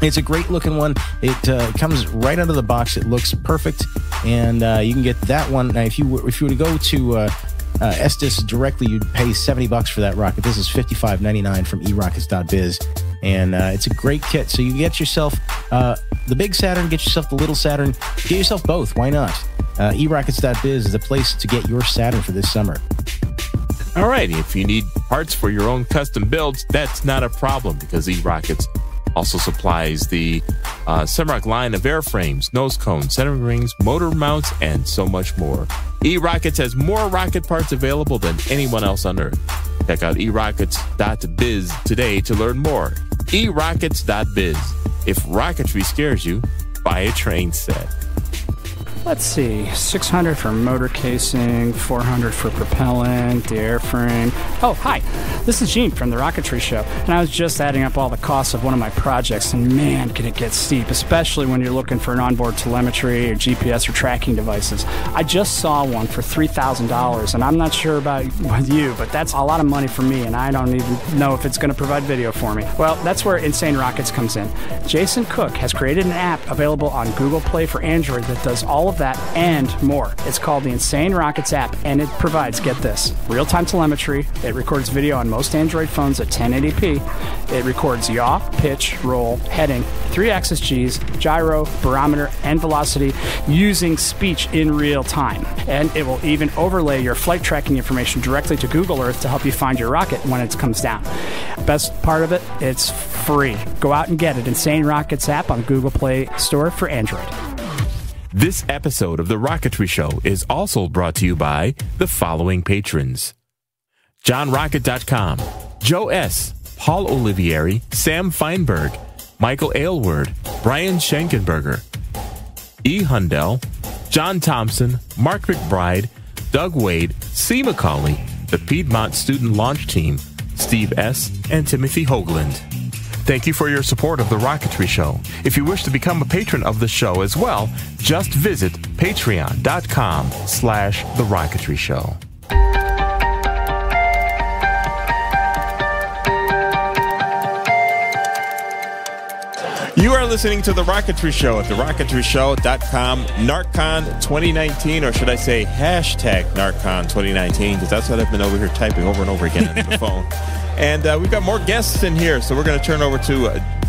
It's a great looking one. It comes right out of the box. It looks perfect, and you can get that one. Now, if you were to go to Estes directly, you'd pay $70 for that rocket. This is $55.99 from erockets.biz, and it's a great kit. So you get yourself the big Saturn, get yourself the little Saturn, get yourself both. Why not? erockets.biz is the place to get your Saturn for this summer. All right, if you need parts for your own custom builds, that's not a problem, because eRockets also supplies the Semrock line of airframes, nose cones, centering rings, motor mounts, and so much more. eRockets has more rocket parts available than anyone else on Earth. Check out erockets.biz today to learn more. erockets.biz. If rocketry scares you, buy a train set. Let's see, 600 for motor casing, 400 for propellant, the airframe. Oh, hi, this is Gene from The Rocketry Show, and I was just adding up all the costs of one of my projects, and man, can it get steep, especially when you're looking for an onboard telemetry or GPS or tracking devices. I just saw one for $3,000, and I'm not sure about you, but that's a lot of money for me, and I don't even know if it's going to provide video for me. Well, that's where Insane Rockets comes in. Jason Cook has created an app available on Google Play for Android that does all of that and more. It's called the Insane Rockets app, and it provides, get this, real-time telemetry. It records video on most Android phones at 1080p. It records yaw, pitch, roll, heading, 3-axis Gs, gyro, barometer, and velocity using speech in real time. And it will even overlay your flight tracking information directly to Google Earth to help you find your rocket when it comes down. Best part of it, it's free. Go out and get it. Insane Rockets app on Google Play Store for Android. This episode of The Rocketry Show is also brought to you by the following patrons: JohnRocket.com, Joe S., Paul Olivieri, Sam Feinberg, Michael Aylward, Brian Schenkenberger, E. Hundell, John Thompson, Mark McBride, Doug Wade, C. McCauley, the Piedmont Student Launch Team, Steve S., and Timothy Hoagland. Thank you for your support of The Rocketry Show. If you wish to become a patron of the show as well, just visit patreon.com/The Rocketry Show. You are listening to The Rocketry Show at TheRocketryShow.com. NARCON 2019, or should I say hashtag NARCON 2019, because that's what I've been over here typing over and over again on the phone. And we've got more guests in here, so we're going to turn over to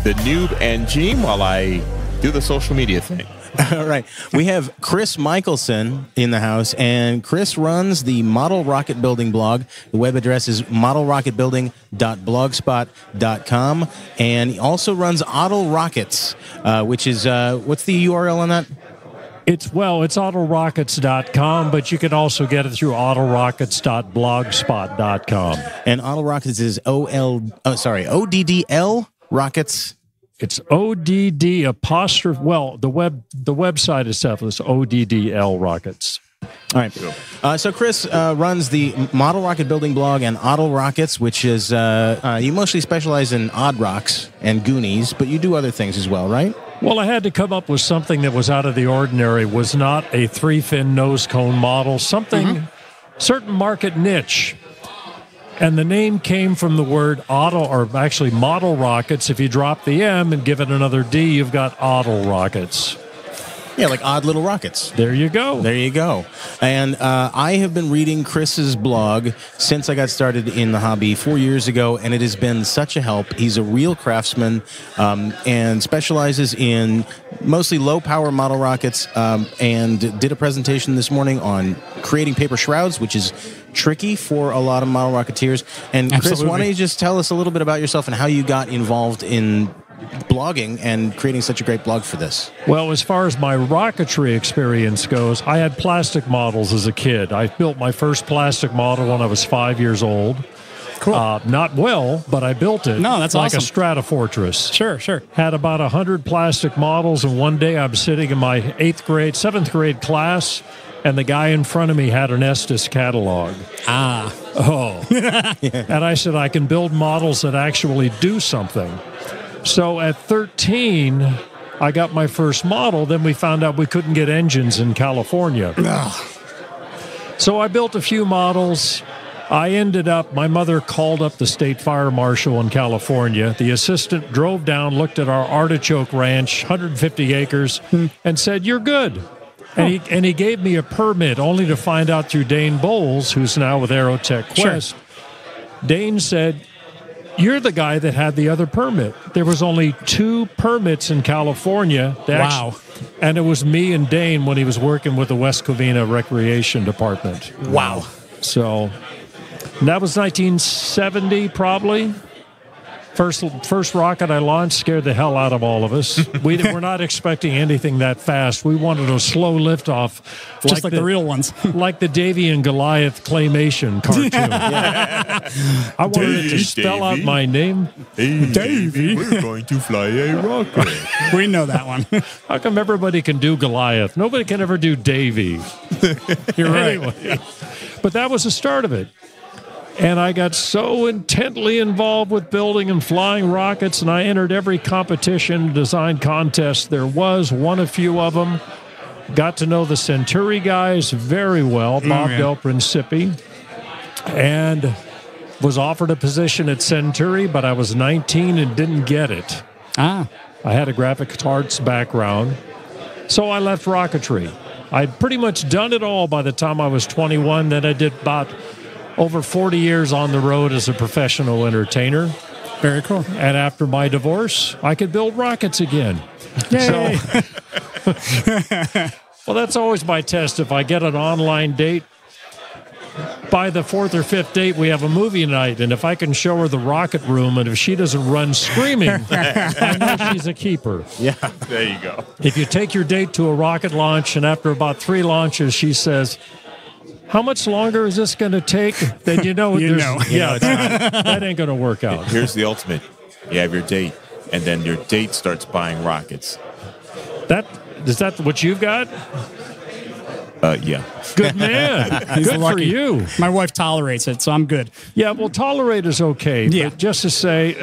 the Noob and Gene while I do the social media thing. All right. We have Chris Michaelson in the house, and Chris runs the Model Rocket Building blog. The web address is modelrocketbuilding.blogspot.com, and he also runs Oddl Rockets, which is, what's the URL on that? It's oddlerockets.com, but you can also get it through oddlerockets.blogspot.com. And Oddl Rockets is ODDL Rockets. It's ODD apostrophe. Well, the website itself is ODDL Rockets. All right. So Chris runs the Model Rocket Building blog and Oddl Rockets, which is you mostly specialize in odd rocks and Goonies, but you do other things as well, right? Well, I had to come up with something that was out of the ordinary, was not a 3-fin nose cone model, something, certain market niche. And the name came from the word Oddl, or actually Model Rockets. If you drop the M and give it another D, you've got Oddl Rockets. Yeah, like odd little rockets. There you go. There you go. And I have been reading Chris's blog since I got started in the hobby 4 years ago, and it has been such a help. He's a real craftsman and specializes in mostly low-power model rockets, and did a presentation this morning on creating paper shrouds, which is tricky for a lot of model rocketeers. And Chris, Absolutely. why don't you just tell us a little bit about yourself and how you got involved in blogging and creating such a great blog for this? Well, as far as my rocketry experience goes, I had plastic models as a kid. I built my first plastic model when I was 5 years old. Cool. Not well, but I built it. No, that's like awesome. a stratofortress. Sure. Had about 100 plastic models, and one day I'm sitting in my 7th grade class, and the guy in front of me had an Estes catalog. Oh. And I said, I can build models that actually do something. So at 13, I got my first model. Then we found out we couldn't get engines in California. So I built a few models. I ended up, my mother called up the state fire marshal in California. The assistant drove down, looked at our artichoke ranch, 150 acres, and said, "You're good." And he gave me a permit, only to find out through Dane Bowles, who's now with Aerotech Quest. Sure. Dane said, "You're the guy that had the other permit." There was only 2 permits in California. Wow. And it was me and Dane when he was working with the West Covina Recreation Department. Wow. So that was 1970, probably. First rocket I launched scared the hell out of all of us. We were not expecting anything that fast. We wanted a slow liftoff. Just like the real ones. Like the Davy and Goliath claymation cartoon. I wanted it to spell out my name. Hey, Davy, we're going to fly a rocket. We know that one. How come everybody can do Goliath? Nobody can ever do Davy. You're right. Anyway, but that was the start of it. And I got so intently involved with building and flying rockets, and I entered every competition, design contest there was, won a few of them. Got to know the Centauri guys very well, Bob Del Principi, and was offered a position at Centauri, but I was 19 and didn't get it. I had a graphic arts background, so I left rocketry. I'd pretty much done it all by the time I was 21. Then I did about over 40 years on the road as a professional entertainer. Very cool. And after my divorce, I could build rockets again. Yay. So, well, that's always my test. If I get an online date, by the 4th or 5th date, we have a movie night. And if I can show her the rocket room, and if she doesn't run screaming, I know she's a keeper. Yeah. There you go. If you take your date to a rocket launch, and after about 3 launches, she says, "How much longer is this going to take?" Then you know, that ain't going to work out. Here's the ultimate. You have your date, and then your date starts buying rockets. Is that what you've got? Yeah. Good man. He's Good lucky. for you. My wife tolerates it, so I'm good. Yeah, well, tolerate is okay. Yeah. But just to say,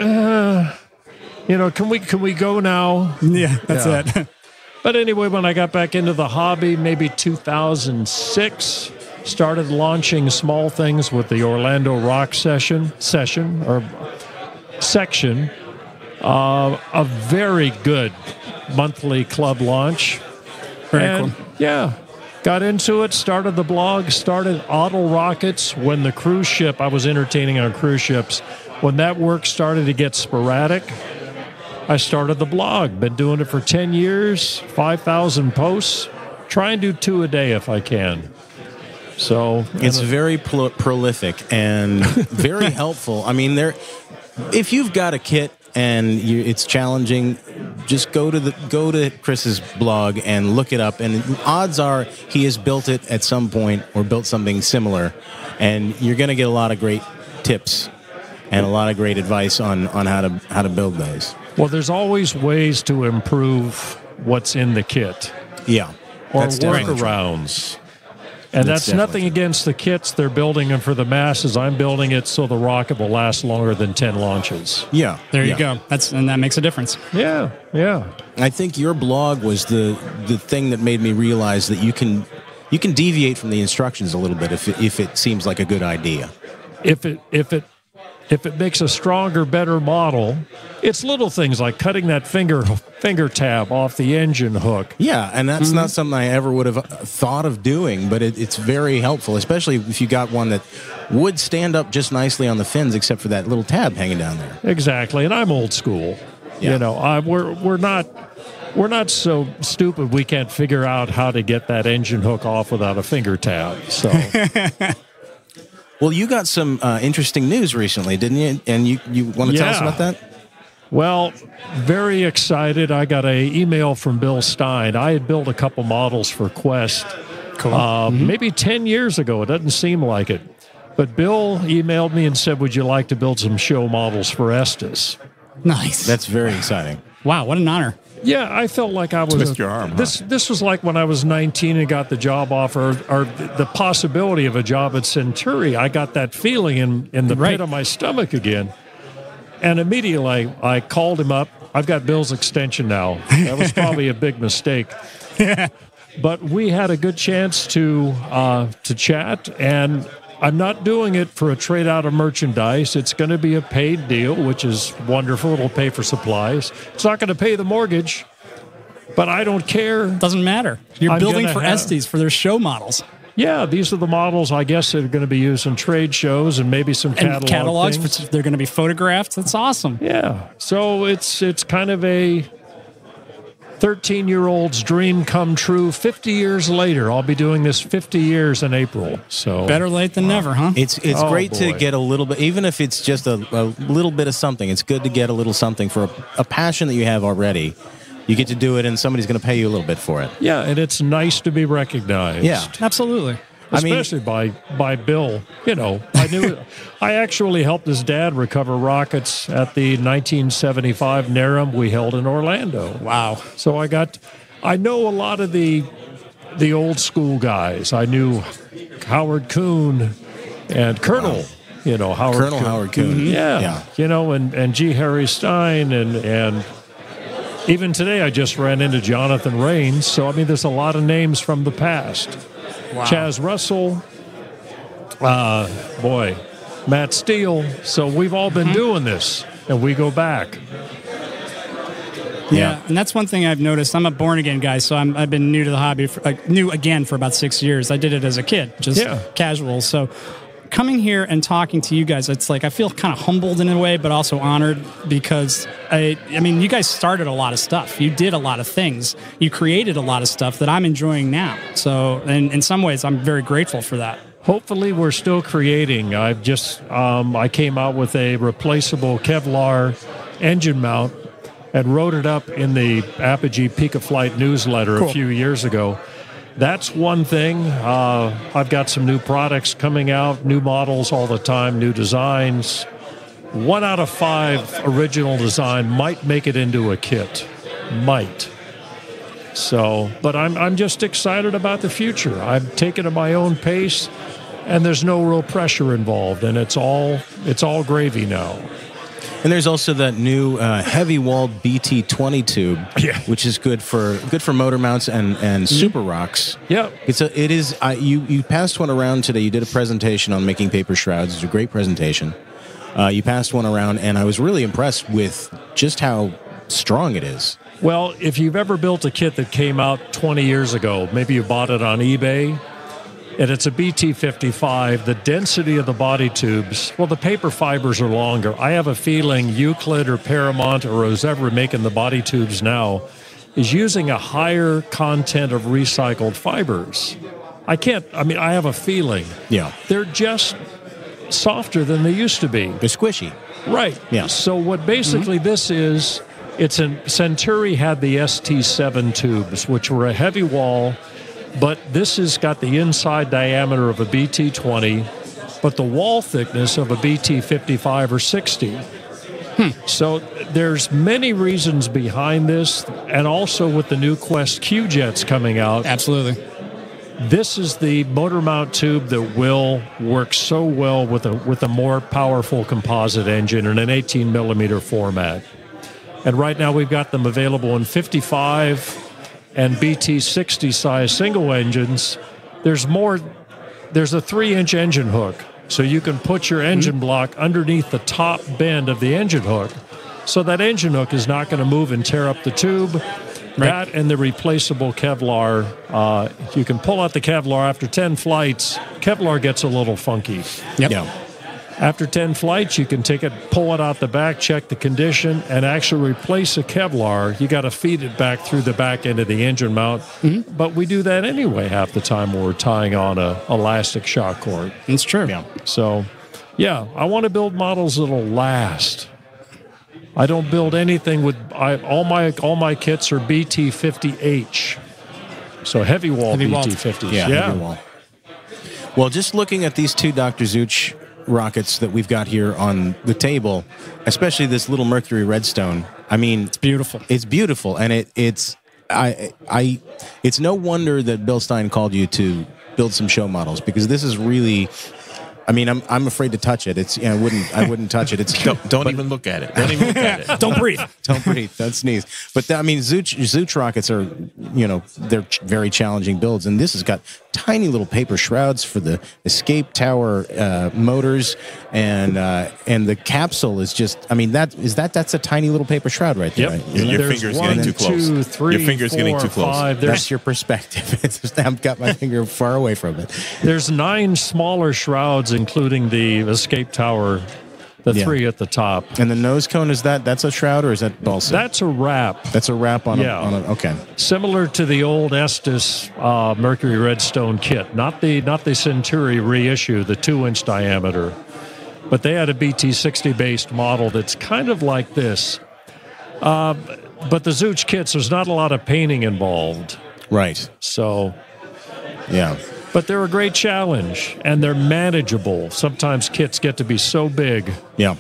can we go now? Yeah, that's it. But anyway, when I got back into the hobby, maybe 2006, started launching small things with the Orlando Rock section, a very good monthly club launch. Very cool. Yeah, got into it, started the blog, started Oddl Rockets when the cruise ship, I was entertaining on cruise ships. When that work started to get sporadic, I started the blog. Been doing it for 10 years, 5,000 posts. Try and do 2 a day if I can. So it's very prolific and very helpful. I mean, if you've got a kit and it's challenging, just go to Chris's blog and look it up. And odds are he has built it at some point or built something similar, and you're going to get a lot of great tips and a lot of great advice on how to build those. Well, there's always ways to improve what's in the kit. Yeah, or workarounds. And that's nothing against the kits. They're building them for the masses. I'm building it so the rocket will last longer than 10 launches. Yeah. There you go. And that makes a difference. Yeah, yeah. I think your blog was the thing that made me realize that you can deviate from the instructions a little bit if it seems like a good idea. If it if it makes a stronger, better model, it's little things like cutting that finger tab off the engine hook. Yeah, and that's not something I ever would have thought of doing, but it's very helpful, especially if you got one that would stand up just nicely on the fins, except for that little tab hanging down there. Exactly, and I'm old school. Yeah. You know, we're not so stupid we can't figure out how to get that engine hook off without a finger tab. So. Well, you got some interesting news recently, didn't you? And you want to tell us about that? Well, very excited. I got an email from Bill Stein. I had built a couple models for Quest maybe 10 years ago. It doesn't seem like it. But Bill emailed me and said, would you like to build some show models for Estes? Nice. That's very exciting. Wow, what an honor. Yeah, I felt like I was... Twist your arm, This was like when I was 19 and got the job offer, or the possibility of a job at Centauri. I got that feeling in the pit of my stomach again. And immediately I called him up. I've got Bill's extension now. That was probably a big mistake. But we had a good chance to chat, and I'm not doing it for a trade out of merchandise. It's going to be a paid deal, which is wonderful. It'll pay for supplies. It's not going to pay the mortgage, but I don't care. Doesn't matter. You're building for Estes for their show models. Yeah, these are the models, I guess, that are going to be used in trade shows and maybe some catalogs. They're going to be photographed. That's awesome. Yeah. So it's kind of a 13-year-old's dream come true. 50 years later, I'll be doing this 50 years in April. So better late than never, huh? It's great to get a little bit, even if it's just a little bit of something. It's good to get a little something for a passion that you have already. You get to do it, and somebody's going to pay you a little bit for it. Yeah, and it's nice to be recognized. Yeah, absolutely. Especially by Bill. You know, I actually helped his dad recover rockets at the 1975 NARCON we held in Orlando. Wow. So I know a lot of the old school guys. I knew Howard Kuhn and Colonel. Wow. You know, Howard Kuhn. Mm-hmm. Yeah. You know, and G. Harry Stein and even today I just ran into Jonathan Raines. So, I mean, there's a lot of names from the past. Wow. Chaz Russell, Matt Steele. So we've all been doing this, and we go back. Yeah, and that's one thing I've noticed. I'm a born-again guy, so I've been new to the hobby, new again for about 6 years. I did it as a kid, just casual. So coming here and talking to you guys, it's like I feel kind of humbled in a way, but also honored because, I mean, you guys started a lot of stuff. You did a lot of things. You created a lot of stuff that I'm enjoying now. So in some ways, I'm very grateful for that. Hopefully, we're still creating. I've just, I came out with a replaceable Kevlar engine mount and wrote it up in the Apogee Peak of Flight newsletter a few years ago. That's one thing. I've got some new products coming out, new models all the time, new designs. 1 out of 5 original design might make it into a kit. Might. So, but I'm just excited about the future. I'm taking it at my own pace, and there's no real pressure involved, and it's all gravy now. And there's also that new heavy-walled BT20 tube, which is good for motor mounts and super rocks. Yeah, it is. You passed one around today. You did a presentation on making paper shrouds. It's a great presentation. You passed one around, and I was really impressed with just how strong it is. Well, if you've ever built a kit that came out 20 years ago, maybe you bought it on eBay, and it's a BT55, the density of the body tubes, well, the paper fibers are longer. I have a feeling Euclid or Paramount or whoever making the body tubes now is using a higher content of recycled fibers. I have a feeling. Yeah. They're just softer than they used to be. They're squishy. Right. Yeah. So what basically this is, Centauri had the ST7 tubes, which were a heavy wall, but this has got the inside diameter of a BT20, but the wall thickness of a BT55 or 60. So there's many reasons behind this, and also with the new Quest Q-Jets coming out. Absolutely. This is the motor mount tube that will work so well with a more powerful composite engine in an 18-millimeter format. And right now we've got them available in 55 and BT60 size single engines. There's a 3-inch engine hook. So you can put your engine block underneath the top bend of the engine hook, so that engine hook is not going to move and tear up the tube. That and the replaceable Kevlar. You can pull out the Kevlar after 10 flights. Kevlar gets a little funky. Yep. Yeah. After 10 flights, you can take it, pull it out the back, check the condition, and actually replace a Kevlar. You got to feed it back through the back end of the engine mount. But we do that anyway half the time when we're tying on a elastic shock cord. It's true. Yeah. So, yeah, I want to build models that'll last. I don't build anything with all my kits are BT50H, so heavy wall BT50s. Yeah, heavy wall. Well, just looking at these two Dr. Zooch rockets that we've got here on the table, especially this little Mercury Redstone. I mean, it's beautiful. It's beautiful, and it's no wonder that Bill Stein called you to build some show models, because this is really. I mean, I'm afraid to touch it. It's I wouldn't touch it. It's don't even look at it. Don't even look at it. Don't breathe. Don't breathe. Don't sneeze. But I mean, Zooch rockets are, they're very challenging builds, and this has got tiny little paper shrouds for the escape tower motors, and the capsule is just. I mean, that's a tiny little paper shroud right there. Yep. Right? Your finger's getting too close. 2, 3, your finger's 4, getting too close. 5. That's your perspective. I've got my finger far away from it. There's 9 smaller shrouds, including the escape tower, the 3 at the top. And the nose cone, that's a shroud, or is that balsa? That's a wrap. That's a wrap on okay. Similar to the old Estes Mercury Redstone kit, not the Centauri reissue, the 2-inch diameter, but they had a BT60 based model that's kind of like this. But the Zooch kits, there's not a lot of painting involved. Right. So, yeah. But they're a great challenge, and they're manageable. Sometimes kits get to be so big. Yeah.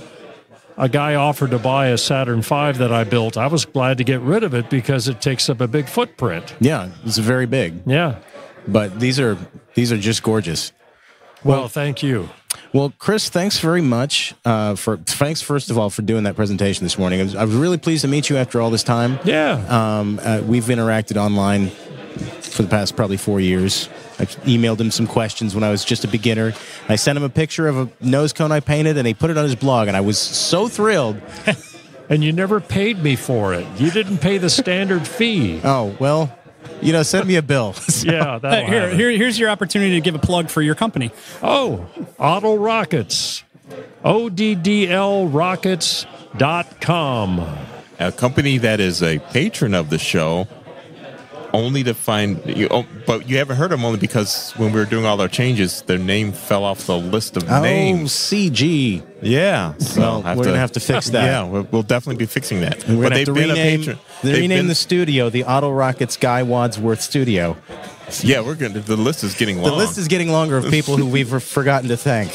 A guy offered to buy a Saturn V that I built. I was glad to get rid of it because it takes up a big footprint. Yeah, it's very big. Yeah. But these are just gorgeous. Well, thank you. Well, Chris, thanks very much. Thanks, first of all, for doing that presentation this morning. I was really pleased to meet you after all this time. Yeah. We've interacted online for the past probably 4 years. I emailed him some questions when I was just a beginner. I sent him a picture of a nose cone I painted, and he put it on his blog, and I was so thrilled. And you never paid me for it. You didn't pay the standard fee. Oh, well, send me a bill. So. Yeah, that'll here's your opportunity to give a plug for your company. Oh, Oddl Rockets. ODDL Rockets.com. A company that is a patron of the show. Only to find but you haven't heard them only because when we were doing all our changes, their name fell off the list of names. CG. Yeah, so we're gonna have to fix that. Yeah, we'll definitely be fixing that. And we're gonna have to rename the studio the Oddl Rockets Guy Wadsworth Studio. Yeah, the list is getting long. The list is getting longer of people who we've forgotten to thank.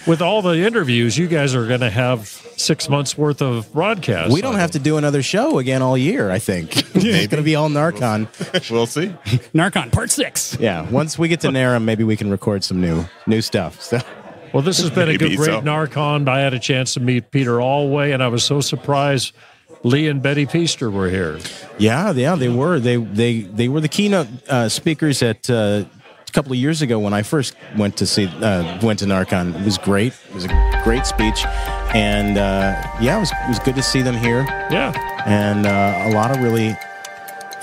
With all the interviews, you guys are going to have 6 months worth of broadcasts. We don't have to do another show again all year, I think. It's going to be all NARCON. We'll see. NARCON Part 6. Yeah, once we get to NARM, maybe we can record some new stuff. So. Well, this has been a great NARCON. I had a chance to meet Peter Alway, and I was so surprised Lee and Betty Peaster were here. Yeah, they were. They were the keynote speakers at... a couple of years ago when I first went to NARCON. It was great. It was a great speech, and it was good to see them here. Yeah, and a lot of really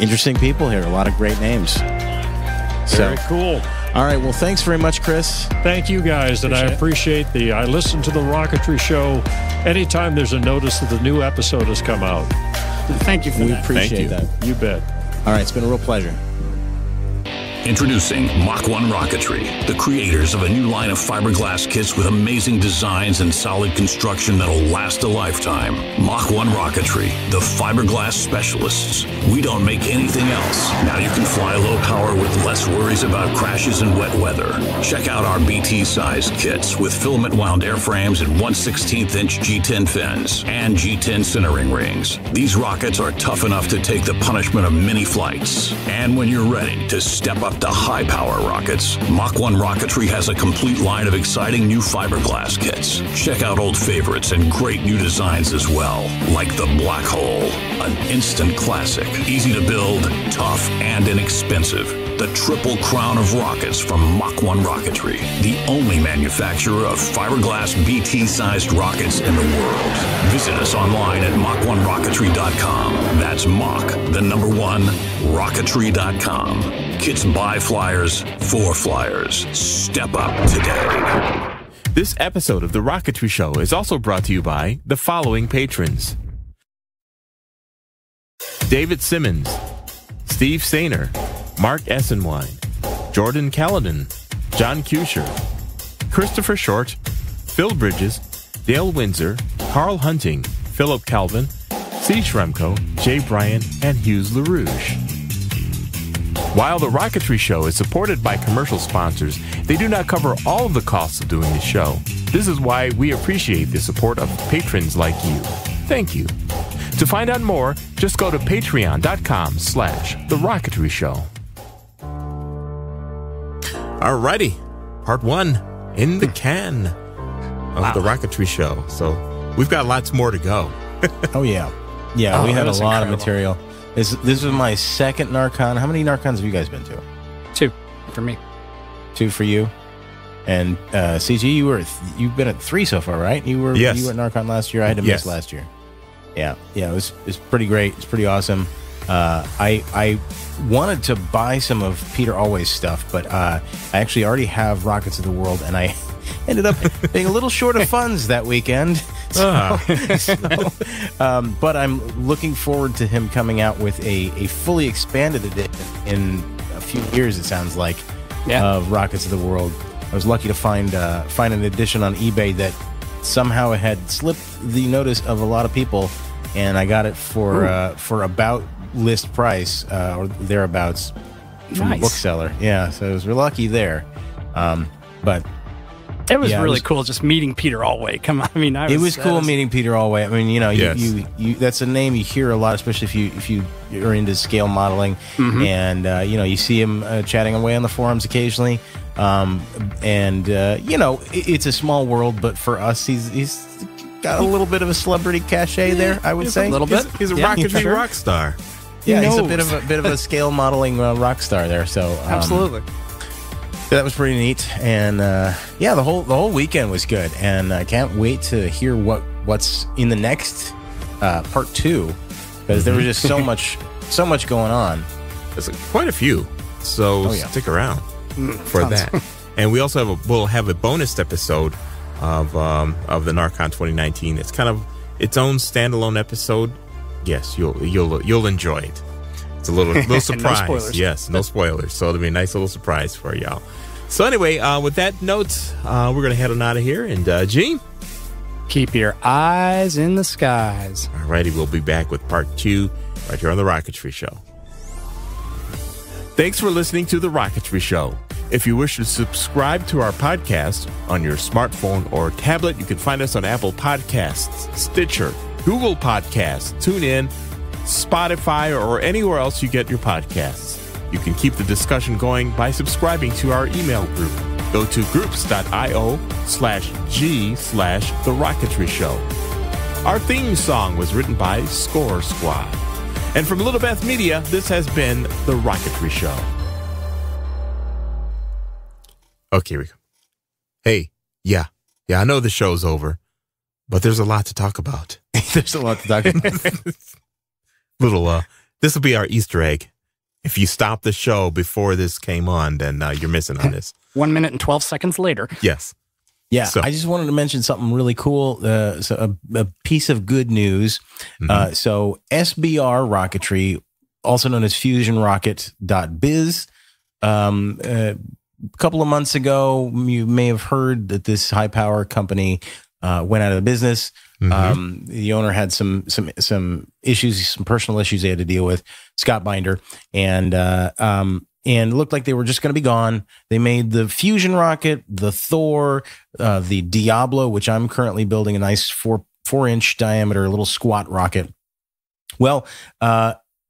interesting people here. A lot of great names. Very cool. All right. Well, thanks very much, Chris. Thank you guys, and I appreciate I listen to the Rocketry Show anytime there's a notice that the new episode has come out. Thank you for that. We appreciate that. You bet. All right. It's been a real pleasure. Introducing Mach 1 Rocketry, the creators of a new line of fiberglass kits with amazing designs and solid construction that'll last a lifetime. Mach 1 Rocketry, the fiberglass specialists. We don't make anything else. Now you can fly low power with less worries about crashes in wet weather. Check out our BT-sized kits with filament-wound airframes and 1/16-inch G10 fins and G10 centering rings. These rockets are tough enough to take the punishment of many flights. And when you're ready to step up to high-power rockets, Mach 1 Rocketry has a complete line of exciting new fiberglass kits. Check out old favorites and great new designs as well, like the Black Hole, an instant classic, easy to build, tough, and inexpensive. the triple crown of rockets from Mach 1 Rocketry, the only manufacturer of fiberglass BT-sized rockets in the world. Visit us online at Mach1Rocketry.com. That's Mach, the number 1, Rocketry.com. Kids buy flyers for flyers. Step up today. This episode of The Rocketry Show is also brought to you by the following patrons: David Simmons, Steve Sainer, Mark Essenwine, Jordan Callanan, John Kusher, Christopher Short, Phil Bridges, Dale Windsor, Carl Hunting, Philip Calvin, C. Shremko, Jay Bryan, and Hughes LaRouche. While The Rocketry Show is supported by commercial sponsors, they do not cover all of the costs of doing the show. This is why we appreciate the support of patrons like you. Thank you. To find out more, just go to patreon.com/TheRocketryShow. Alrighty, part 1 in the can of The Rocketry Show. So we've got lots more to go. Oh, yeah. Yeah, we had a lot of material. This was my second NARCON. How many NARCONs have you guys been to? 2 for me. 2 for you. And CG, you've been at 3 so far, right? You were at NARCON last year. I had to miss last year. Yeah, it was pretty great. It's pretty awesome. I wanted to buy some of Peter Alway's stuff, but I actually already have Rockets of the World, and I ended up being a little short of funds that weekend. But I'm looking forward to him coming out with a fully expanded edition in a few years, it sounds like, of Rockets of the World. I was lucky to find an edition on eBay that somehow had slipped the notice of a lot of people, and I got it for about list price or thereabouts from a bookseller. Yeah, so I was lucky there. But it was really cool just meeting Peter Alway. Come on, I mean, it was cool meeting Peter Alway. I mean, you know, you that's a name you hear a lot, especially if you are into scale modeling, and you know, you see him chatting away on the forums occasionally. And you know, it's a small world, but for us, he's got a little bit of a celebrity cachet there. I would say a little bit. He's a rocketry rock star. Yeah, he's a bit of a scale modeling rock star there. So absolutely. That was pretty neat, and yeah, the whole weekend was good, and I can't wait to hear what's in the next part 2, because there was just so much going on. There's quite a few, so stick around for that. And we also we'll have a bonus episode of the NARCON 2019. It's kind of its own standalone episode. Yes, you'll enjoy it. It's a little surprise. No spoilers. Yes, no spoilers. So it'll be a nice little surprise for y'all. So anyway, with that note, we're going to head on out of here. And Gene? Keep your eyes in the skies. Alrighty, we'll be back with part 2 right here on The Rocketry Show. Thanks for listening to The Rocketry Show. If you wish to subscribe to our podcast on your smartphone or tablet, you can find us on Apple Podcasts, Stitcher, Google Podcasts, TuneIn, Spotify, or anywhere else you get your podcasts. You can keep the discussion going by subscribing to our email group. Go to groups.io/G/The Rocketry Show. Our theme song was written by Score Squad. And from Little Beth Media, this has been The Rocketry Show. Okay, here we go. Hey, yeah, I know the show's over, but there's a lot to talk about. There's a lot to talk about. This will be our Easter egg. If you stop the show before this came on, then you're missing on this. 1 minute and 12 seconds later. Yes. Yeah, so I just wanted to mention something really cool. So a piece of good news. So SBR Rocketry, also known as FusionRocket.biz, a couple of months ago, you may have heard that this high power company went out of business. The owner had some issues, some personal issues they had to deal with, Scott Binder, and it looked like they were just going to be gone. They made the Fusion rocket, the Thor, the Diablo, which I'm currently building, a nice 4-inch diameter little squat rocket. Well,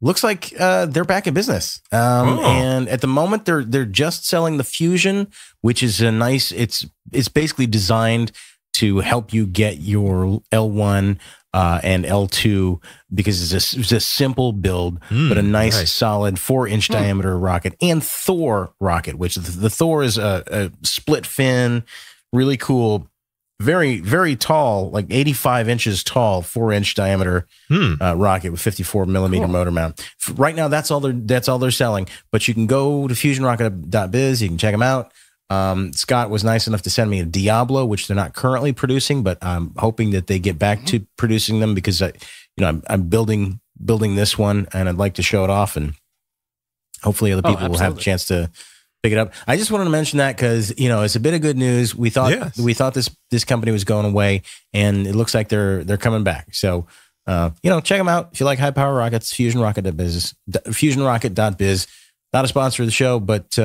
looks like they're back in business, and at the moment they're just selling the Fusion, which is a nice. It's basically designed to help you get your L1 and L2 because it's a simple build, but a nice solid 4-inch diameter rocket, and Thor rocket, which the Thor is a split fin, really cool, very, very tall, like 85 inches tall, 4-inch diameter rocket with 54 millimeter motor mount. Right now, that's all they're selling. But you can go to fusionrocket.biz. You can check them out. Scott was nice enough to send me a Diablo, which they're not currently producing, but I'm hoping that they get back to producing them because I'm building this one, and I'd like to show it off, and hopefully other people will have a chance to pick it up. I just wanted to mention that because it's a bit of good news. We thought this company was going away, and it looks like they're coming back. So check them out if you like high power rockets. Fusionrocket.biz. Fusionrocket.biz. Not a sponsor of the show, but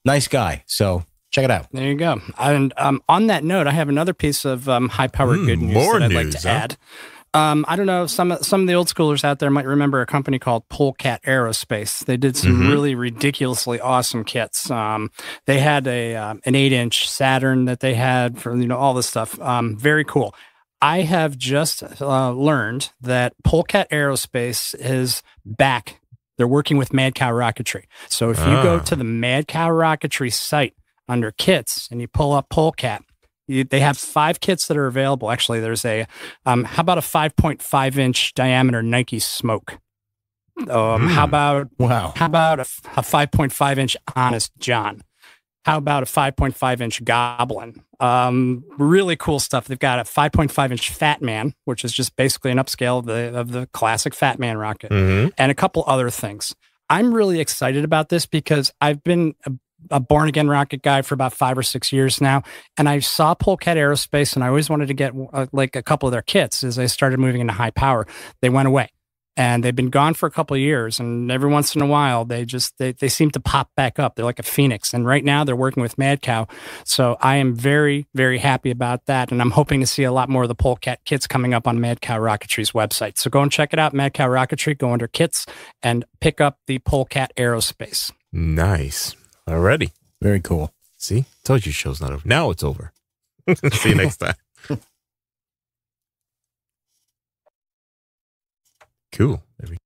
nice guy. So check it out. There you go. And on that note, I have another piece of high power good news that I'd like to add. I don't know, some of the old schoolers out there might remember a company called Polecat Aerospace. They did some really ridiculously awesome kits. They had an 8-inch Saturn that they had for all this stuff. Very cool. I have just learned that Polecat Aerospace is back. They're working with Mad Cow Rocketry. So if you go to the Mad Cow Rocketry site under kits and you pull up Polecat, they have 5 kits that are available. Actually, there's how about a 5.5-inch diameter Nike Smoke? How about a 5.5-inch Honest John? How about a 5.5-inch Goblin? Really cool stuff. They've got a 5.5-inch Fat Man, which is just basically an upscale of the classic Fat Man rocket, and a couple other things. I'm really excited about this because I've been a born-again rocket guy for about 5 or 6 years now, and I saw Polecat Aerospace, and I always wanted to get like a couple of their kits as I started moving into high power. They went away, and they've been gone for a couple of years, and every once in a while, they seem to pop back up. They're like a phoenix, and right now they're working with Mad Cow, so I am very, very happy about that, and I'm hoping to see a lot more of the Polecat kits coming up on Mad Cow Rocketry's website. So go and check it out, Mad Cow Rocketry, go under kits, and pick up the Polecat Aerospace. Nice. Alrighty. Very cool. See? Told you show's not over. Now it's over. See you next time. Cool. There we go.